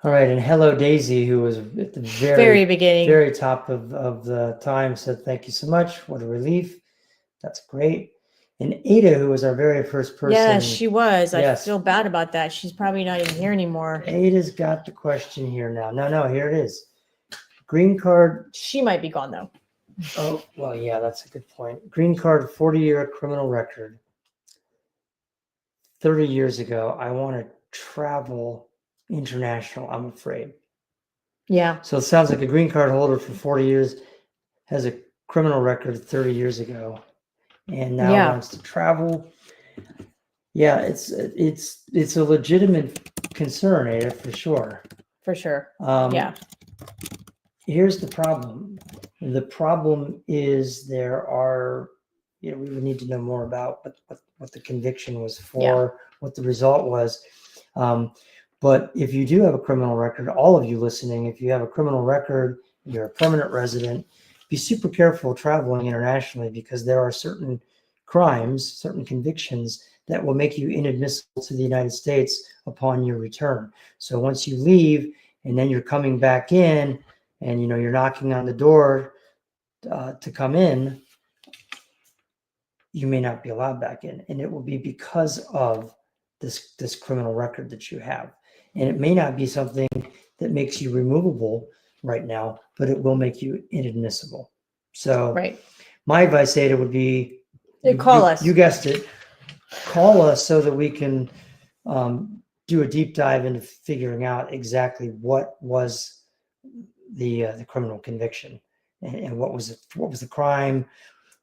All right, and hello Daisy, who was at the very beginning, very top of the time, said thank you so much. What a relief. That's great. And Ada, who was our very first person. Yes, she was. Yes. I feel bad about that. She's probably not even here anymore. Ada's got the question here now. No, here it is. Green card. She might be gone though. Oh, well, yeah, that's a good point. Green card, 40-year criminal record. 30 years ago, I want to travel international, I'm afraid. Yeah. So it sounds like a green card holder for 40 years has a criminal record 30 years ago and now wants to travel. Yeah, it's a legitimate concern, Ada, for sure. For sure. Yeah. Here's the problem. The problem is there are, we would need to know more about what the conviction was for, what the result was. But if you do have a criminal record, all of you listening, if you have a criminal record, you're a permanent resident, be super careful traveling internationally, because there are certain crimes, certain convictions that will make you inadmissible to the United States upon your return. So once you leave and then you're coming back in and you're knocking on the door to come in, you may not be allowed back in, and it will be because of this criminal record that you have. And it may not be something that makes you removable right now, but it will make you inadmissible. So my advice, Ada, would be call us. You guessed it. Call us so that we can do a deep dive into figuring out exactly what was the criminal conviction. and what was it? What was the crime?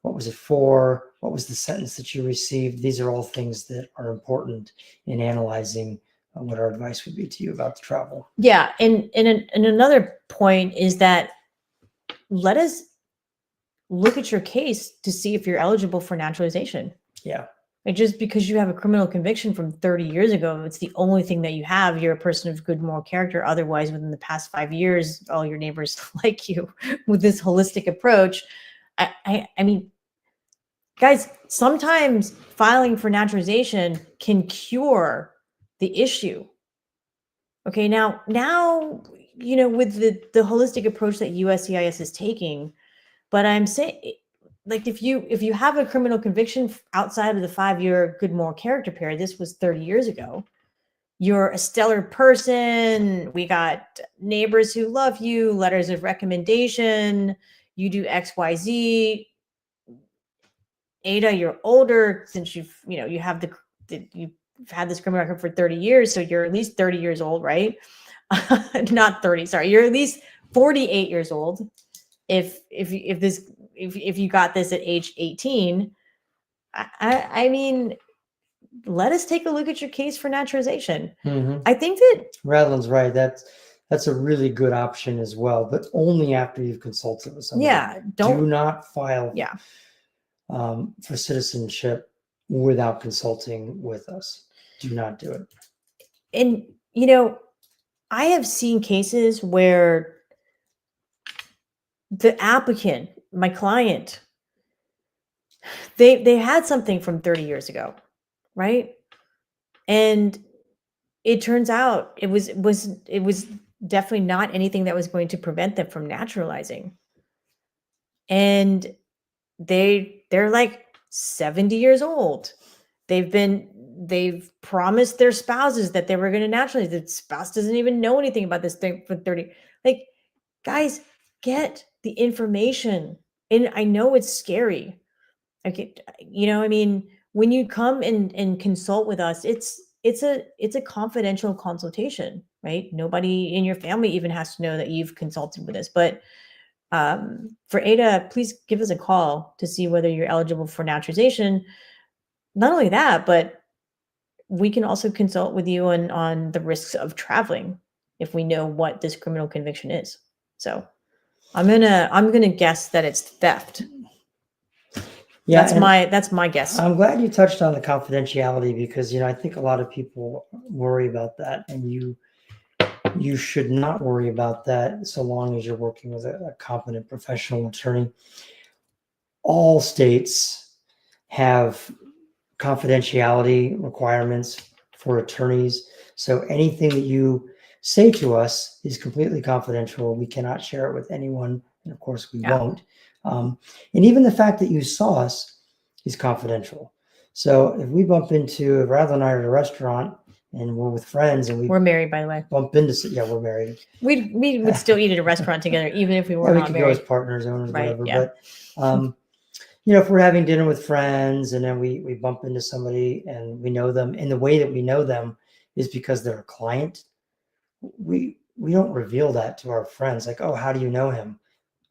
What was it for? What was the sentence that you received? These are all things that are important in analyzing what our advice would be to you about the travel. Yeah, and another point is that let us look at your case to see if you're eligible for naturalization. Yeah. Like just because you have a criminal conviction from 30 years ago, it's the only thing that you have. You're a person of good moral character. Otherwise, within the past 5 years, all your neighbors like you with this holistic approach. I mean, guys, sometimes filing for naturalization can cure the issue. Okay, now, with the holistic approach that USCIS is taking, but I'm saying, like, if you have a criminal conviction outside of the 5-year good moral character period, this was 30 years ago. You're a stellar person. We got neighbors who love you, letters of recommendation. You do X, Y, Z. Ada, you're older since you have you've had this criminal record for 30 years, so you're at least 30 years old, right? Not 30, sorry. You're at least 48 years old. If you got this at age 18, I mean, let us take a look at your case for naturalization. Mm-hmm. I think that Radlin's right. That's a really good option as well, but only after you've consulted with somebody. Yeah, do not file yeah. For citizenship without consulting with us. Do not do it. And I have seen cases where the applicant, my client, they had something from 30 years ago, right? And it turns out it was definitely not anything that was going to prevent them from naturalizing. And they're like 70 years old. They've promised their spouses that they were going to naturalize. The spouse doesn't even know anything about this thing for 30. Like, guys, get the information. And I know it's scary. Okay, I mean, when you come and consult with us, it's a confidential consultation, right? Nobody in your family even has to know that you've consulted with us. But for Ada, please give us a call to see whether you're eligible for naturalization. Not only that, but we can also consult with you on the risks of traveling if we know what this criminal conviction is. So I'm gonna guess that it's theft. Yeah, that's my guess. I'm glad you touched on the confidentiality because I think a lot of people worry about that, and you should not worry about that so long as you're working with a competent professional attorney. All states have confidentiality requirements for attorneys, so anything that you say to us is completely confidential. We cannot share it with anyone, and of course we won't. And even the fact that you saw us is confidential. So if we bump into Radlin and I at a restaurant and we're with friends and we're married, by the way. Bump into, we're married. We would still eat at a restaurant together, even if we were not married. We could go as partners, owners, right, whatever. Yeah. But if we're having dinner with friends and then we bump into somebody and we know them, and the way that we know them is because they're a client, we don't reveal that to our friends. Like, oh, how do you know him?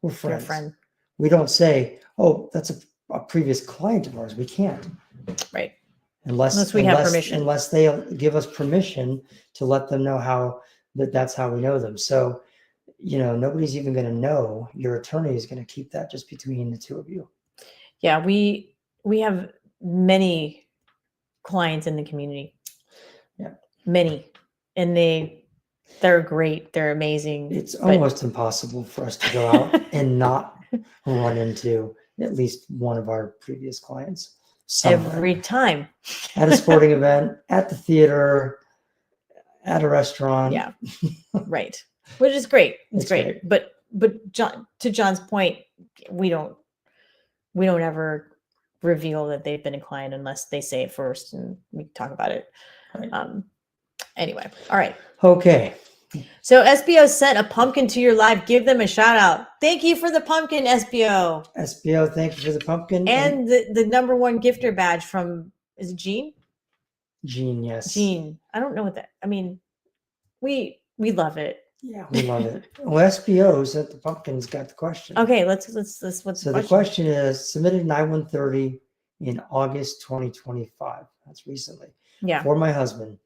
We're friends. Friend. We don't say, oh, that's a previous client of ours. We can't. Right. Unless we have permission. Unless they give us permission to let them know that's how we know them. So, nobody's even going to know. Your attorney is going to keep that just between the two of you. Yeah, we have many clients in the community. Yeah. Many. And they're great. They're amazing. It's almost impossible for us to go out and not run into at least one of our previous clients somewhere. Every time. At a sporting event, at the theater, at a restaurant. Yeah. Right. Which is great. It's great. But John, to John's point, we don't ever reveal that they've been a client unless they say it first and we talk about it. Right. Anyway. All right. Okay. So SBO sent a pumpkin to your live. Give them a shout out. Thank you for the pumpkin, SBO. SBO, thank you for the pumpkin. And the number one gifter badge from, is it Jean? Jean, yes. Jean. I don't know what that, I mean, we love it. Yeah, we love it. Well, SBOs at the Pumpkins got the question. Okay, let's what's So the the question is submitted an I-130 in August 2025. That's recently. Yeah. For my husband.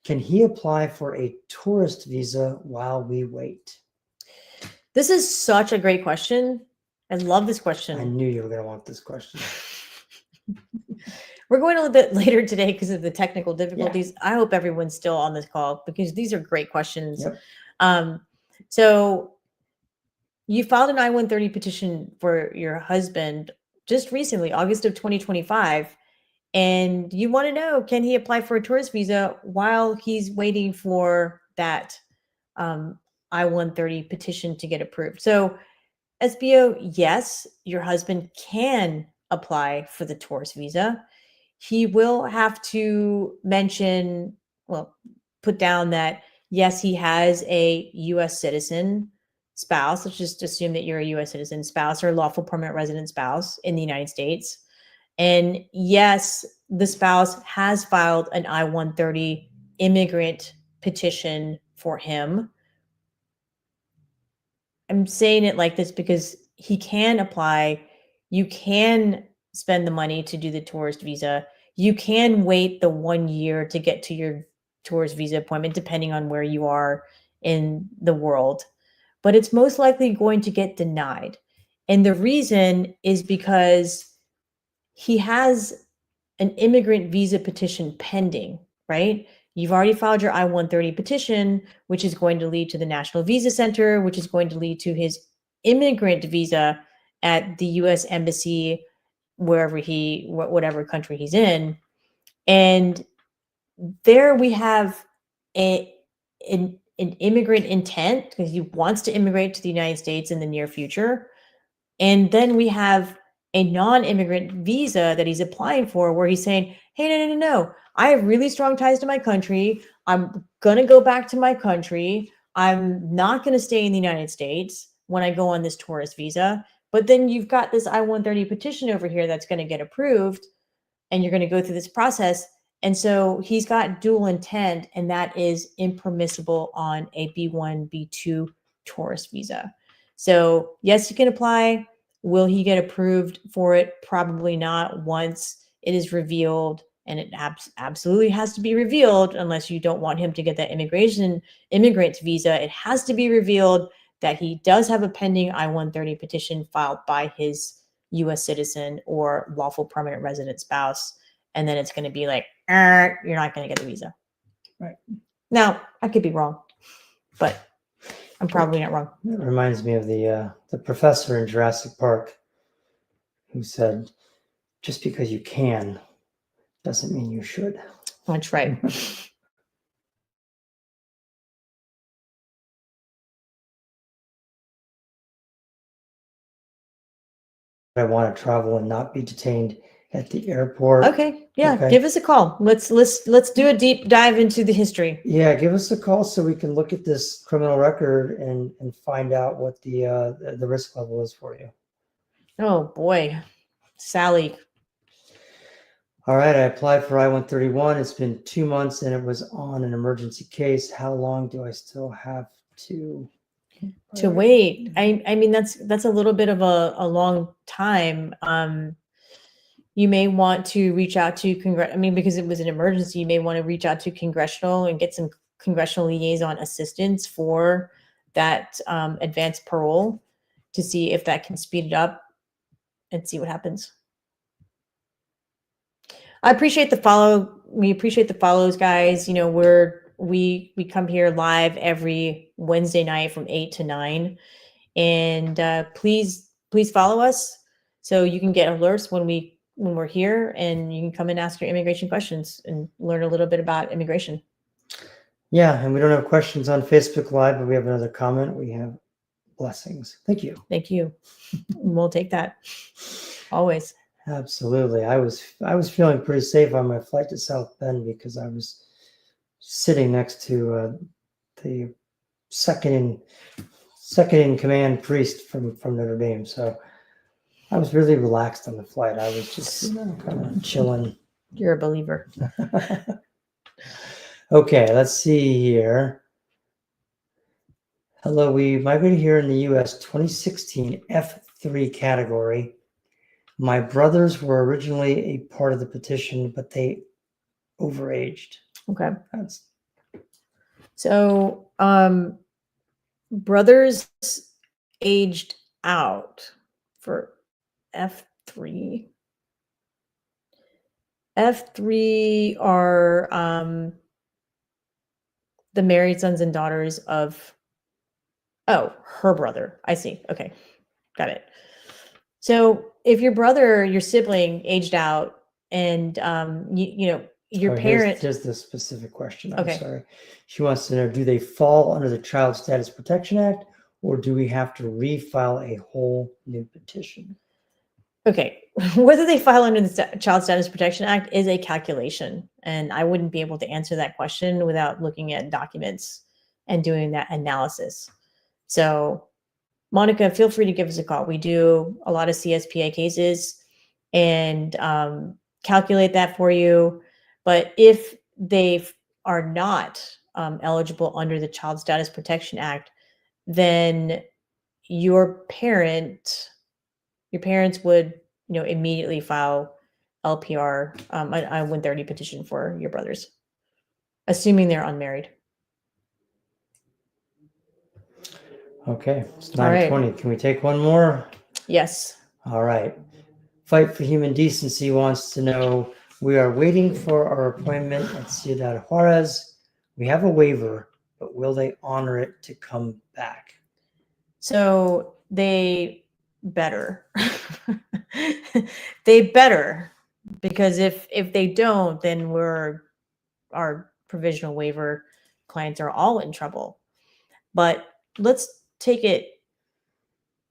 Can he apply for a tourist visa while we wait? This is such a great question. I love this I question. knew you were going to want this question. We're going a little bit later today because of the technical difficulties. I hope everyone's still on this call because these are great questions. Yep. So you filed an I-130 petition for your husband just recently, August of 2025. And you want to know, can he apply for a tourist visa while he's waiting for that I-130 petition to get approved? So SBO, yes, your husband can apply for the tourist visa. He will have to mention, well, put down that, yes, he has a U.S. citizen spouse. Let's just assume that you're a U.S. citizen spouse or lawful permanent resident spouse in the United States. And yes, the spouse has filed an I-130 immigrant petition for him. I'm saying it like this because he can apply. You can spend the money to do the tourist visa. You can wait the 1 year to get to your tourist visa appointment, depending on where you are in the world. But it's most likely going to get denied. And the reason is because he has an immigrant visa petition pending, right? You've already filed your I-130 petition, which is going to lead to the National Visa Center, which is going to lead to his immigrant visa at the U.S. Embassy, wherever whatever country he's in. And there we have an immigrant intent because he wants to immigrate to the United States in the near future. And then we have a non-immigrant visa that he's applying for where he's saying, hey, no. I have really strong ties to my country. I'm going to go back to my country. I'm not going to stay in the United States when I go on this tourist visa. But then you've got this I-130 petition over here that's going to get approved and you're going to go through this process. And so he's got dual intent, and that is impermissible on a B1, B2 tourist visa. So yes, you can apply. Will he get approved for it? Probably not once it is revealed, and it absolutely has to be revealed unless you don't want him to get that immigrant visa. It has to be revealed that he does have a pending I-130 petition filed by his U.S. citizen or lawful permanent resident spouse. And then it's going to be like, you're not going to get the visa. Right. Now, I could be wrong, but I'm probably not wrong. It reminds me of the professor in Jurassic Park who said, just because you can doesn't mean you should. That's right. I want to travel and not be detained at the airport. Okay. Yeah. Okay. Give us a call. Let's do a deep dive into the history. Yeah, give us a call so we can look at this criminal record and find out what the risk level is for you. Oh boy, Sally. All right, I applied for I-131. It's been 2 months and it was on an emergency case. How long do I still have to wait? I mean that's a little bit of a long time. You may want to reach out to because it was an emergency, you may want to reach out to congressional and get some congressional liaison assistance for that advanced parole to see if that can speed it up and see what happens. I appreciate the follow. We appreciate the follows, guys. You know, we come here live every Wednesday night from 8 to 9. And please follow us so you can get alerts when we're here, and you can come and ask your immigration questions and learn a little bit about immigration. Yeah, and we don't have questions on Facebook Live, but we have another comment. We have blessings. Thank you. Thank you. We'll take that always. Absolutely. I was feeling pretty safe on my flight to South Bend because I was sitting next to the second in command priest from Notre Dame. So I was really relaxed on the flight. I was just kind of chilling. You're a believer. Okay, let's see here. Hello, we migrated here in the U.S. 2016 F3 category. My brothers were originally a part of the petition, but they overaged. Okay. That's So, brothers aged out for F3. F3 are the married sons and daughters of, oh, her brother. I see. Okay. Got it. So if your brother, your sibling aged out and your oh, parent. here's the specific question. I'm Okay. sorry. She wants to know, do they fall under the Child Status Protection Act, or do we have to refile a whole new petition? Okay, whether they file under the Child Status Protection Act is a calculation, and I wouldn't be able to answer that question without looking at documents and doing that analysis. So, Monica, feel free to give us a call. We do a lot of CSPA cases and calculate that for you. But if they are not eligible under the Child Status Protection Act, then your parents would immediately file LPR, a 130 petition for your brothers, assuming they're unmarried. Okay, it's All right. 9:20. Can we take one more? Yes. All right. Fight for Human Decency wants to know, we are waiting for our appointment at Ciudad Juarez. We have a waiver, but will they honor it to come back? So they better. They better, because if they don't, then our provisional waiver clients are all in trouble. But let's take it.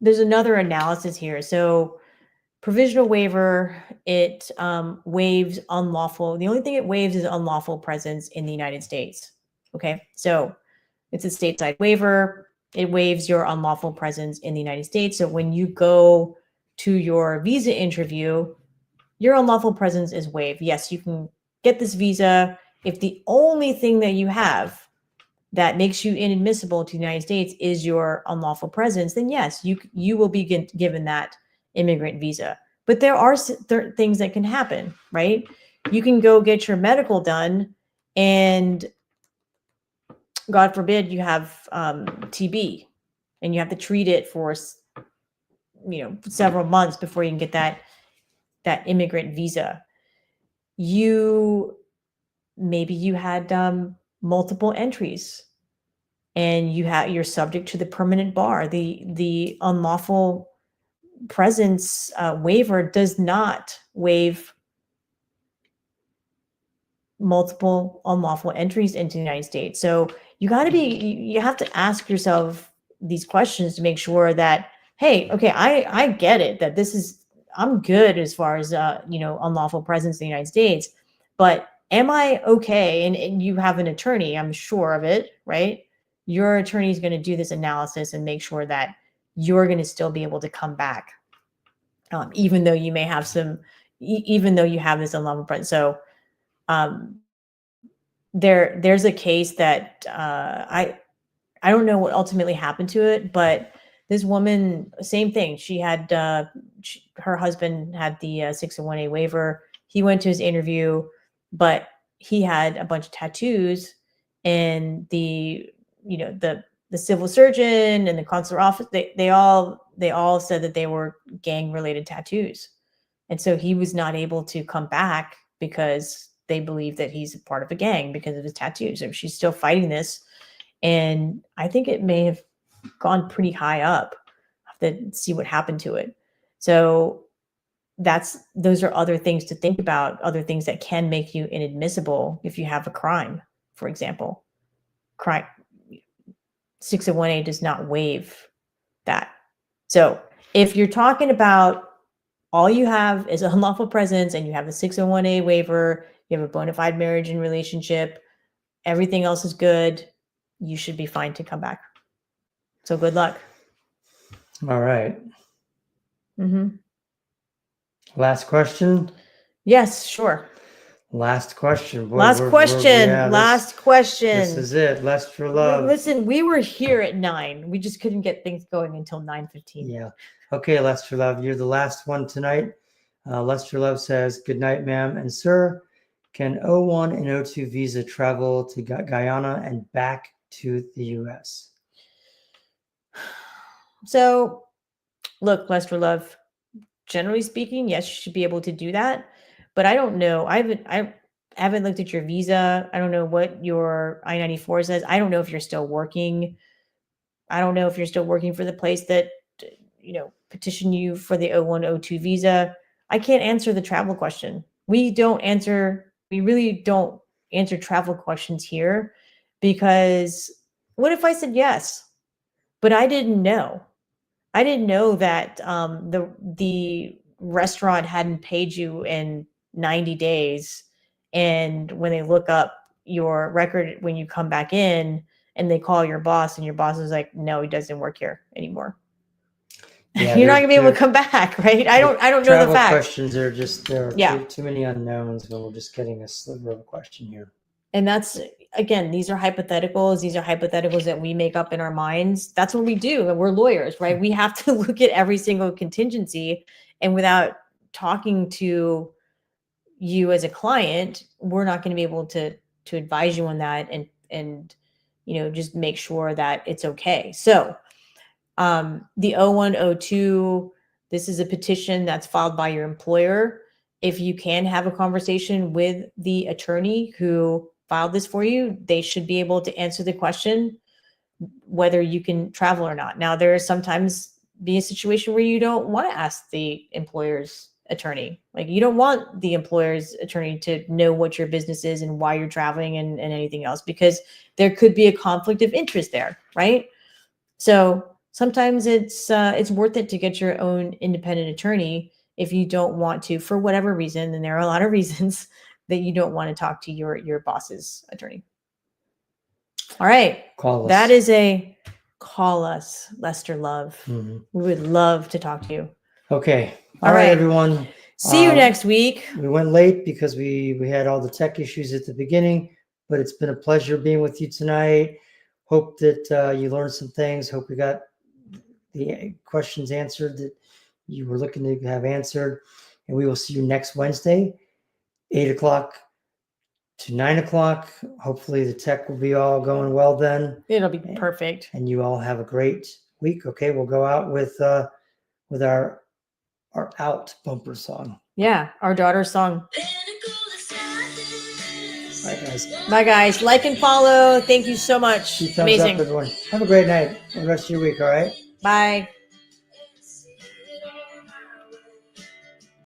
There's another analysis here. So provisional waiver, it waives unlawful. The only thing it waives is unlawful presence in the United States. Okay, so it's a stateside waiver. It waives your unlawful presence in the United States. So when you go to your visa interview, your unlawful presence is waived. Yes, you can get this visa. If the only thing that you have that makes you inadmissible to the United States is your unlawful presence, then yes, you will be given that immigrant visa. But there are things that can happen, right? You can go get your medical done, and God forbid you have TB, and you have to treat it for several months before you can get that immigrant visa. Maybe you had multiple entries, and you're subject to the permanent bar. The unlawful presence waiver does not waive multiple unlawful entries into the United States. So you have to ask yourself these questions to make sure that, hey, okay, I get it that I'm good as far as unlawful presence in the United States, but am I okay? And you have an attorney, I'm sure of it, right? Your attorney is going to do this analysis and make sure that you're going to still be able to come back, even though you may have even though you have this unlawful presence. So there's a case that I don't know what ultimately happened to it, but this woman, same thing. She had her husband had the 601A waiver. He went to his interview, but he had a bunch of tattoos, and the civil surgeon and the consular office, they all said that they were gang related tattoos, and so he was not able to come back because they believe that he's a part of a gang because of his tattoos. So she's still fighting this. And I think it may have gone pretty high up. I have to see what happened to it. So those are other things to think about, other things that can make you inadmissible if you have a crime, for example. Crime 601A does not waive that. So if you're talking about all you have is unlawful presence and you have a 601A waiver, you have a bona fide marriage and relationship, everything else is good, you should be fine to come back. So good luck. All right. Mm-hmm. Last question. Yes, sure. Last question. Boy, Last we're- question. yeah, Last question. This is it. Lust for love. Listen, we were here at 9. We just couldn't get things going until 9:15. Yeah. Okay, Lust for love. You're the last one tonight. Lust for love says, "Good night, ma'am and sir. Can O1 and O2 visa travel to Guyana and back to the U.S.?" So, look, Lust for love. Generally speaking, yes, you should be able to do that. But I don't know. I haven't looked at your visa. I don't know what your I-94 says. I don't know if you're still working. I don't know if you're still working for the place that petitioned you for the O1, O2 visa. I can't answer the travel question. We really don't answer travel questions here, because what if I said yes, but I didn't know? I didn't know that the restaurant hadn't paid you in 90 days. And when they look up your record when you come back in and they call your boss, and your boss is like, no, he doesn't work here anymore. Yeah, You're not gonna be able to come back, right? I don't know the travel facts. questions are just there are Yeah. too many unknowns when we're just getting a sliver of a question here. And that's, again, these are hypotheticals. These are hypotheticals that we make up in our minds. That's what we do. And we're lawyers, right? We have to look at every single contingency. And without talking to you as a client, we're not going to be able to advise you on that and just make sure that it's okay. So the O1, O2, this is a petition that's filed by your employer. If you can have a conversation with the attorney who filed this for you, they should be able to answer the question whether you can travel or not. Now, there is sometimes be a situation where you don't want to ask the employer's attorney. Like, you don't want the employer's attorney to know what your business is and why you're traveling and anything else, because there could be a conflict of interest there, right? So sometimes it's worth it to get your own independent attorney if you don't want to, for whatever reason, and there are a lot of reasons that you don't want to talk to your boss's attorney. All right. Call us. That is a call us, Lester Love. Mm-hmm. We would love to talk to you. Okay. All right, right, everyone. See you next week. We went late because we had all the tech issues at the beginning, but it's been a pleasure being with you tonight. Hope that you learned some things. Hope we got the questions answered that you were looking to have answered. And we will see you next Wednesday, 8 o'clock to 9 o'clock. Hopefully the tech will be all going well then. It'll be perfect. And you all have a great week. Okay, we'll go out with our out bumper song. Yeah, our daughter's song. Bye, guys. Bye, guys. Like and follow. Thank you so much. Thumbs Amazing. up, everyone. Have a great night and the rest of your week, all right? Bye.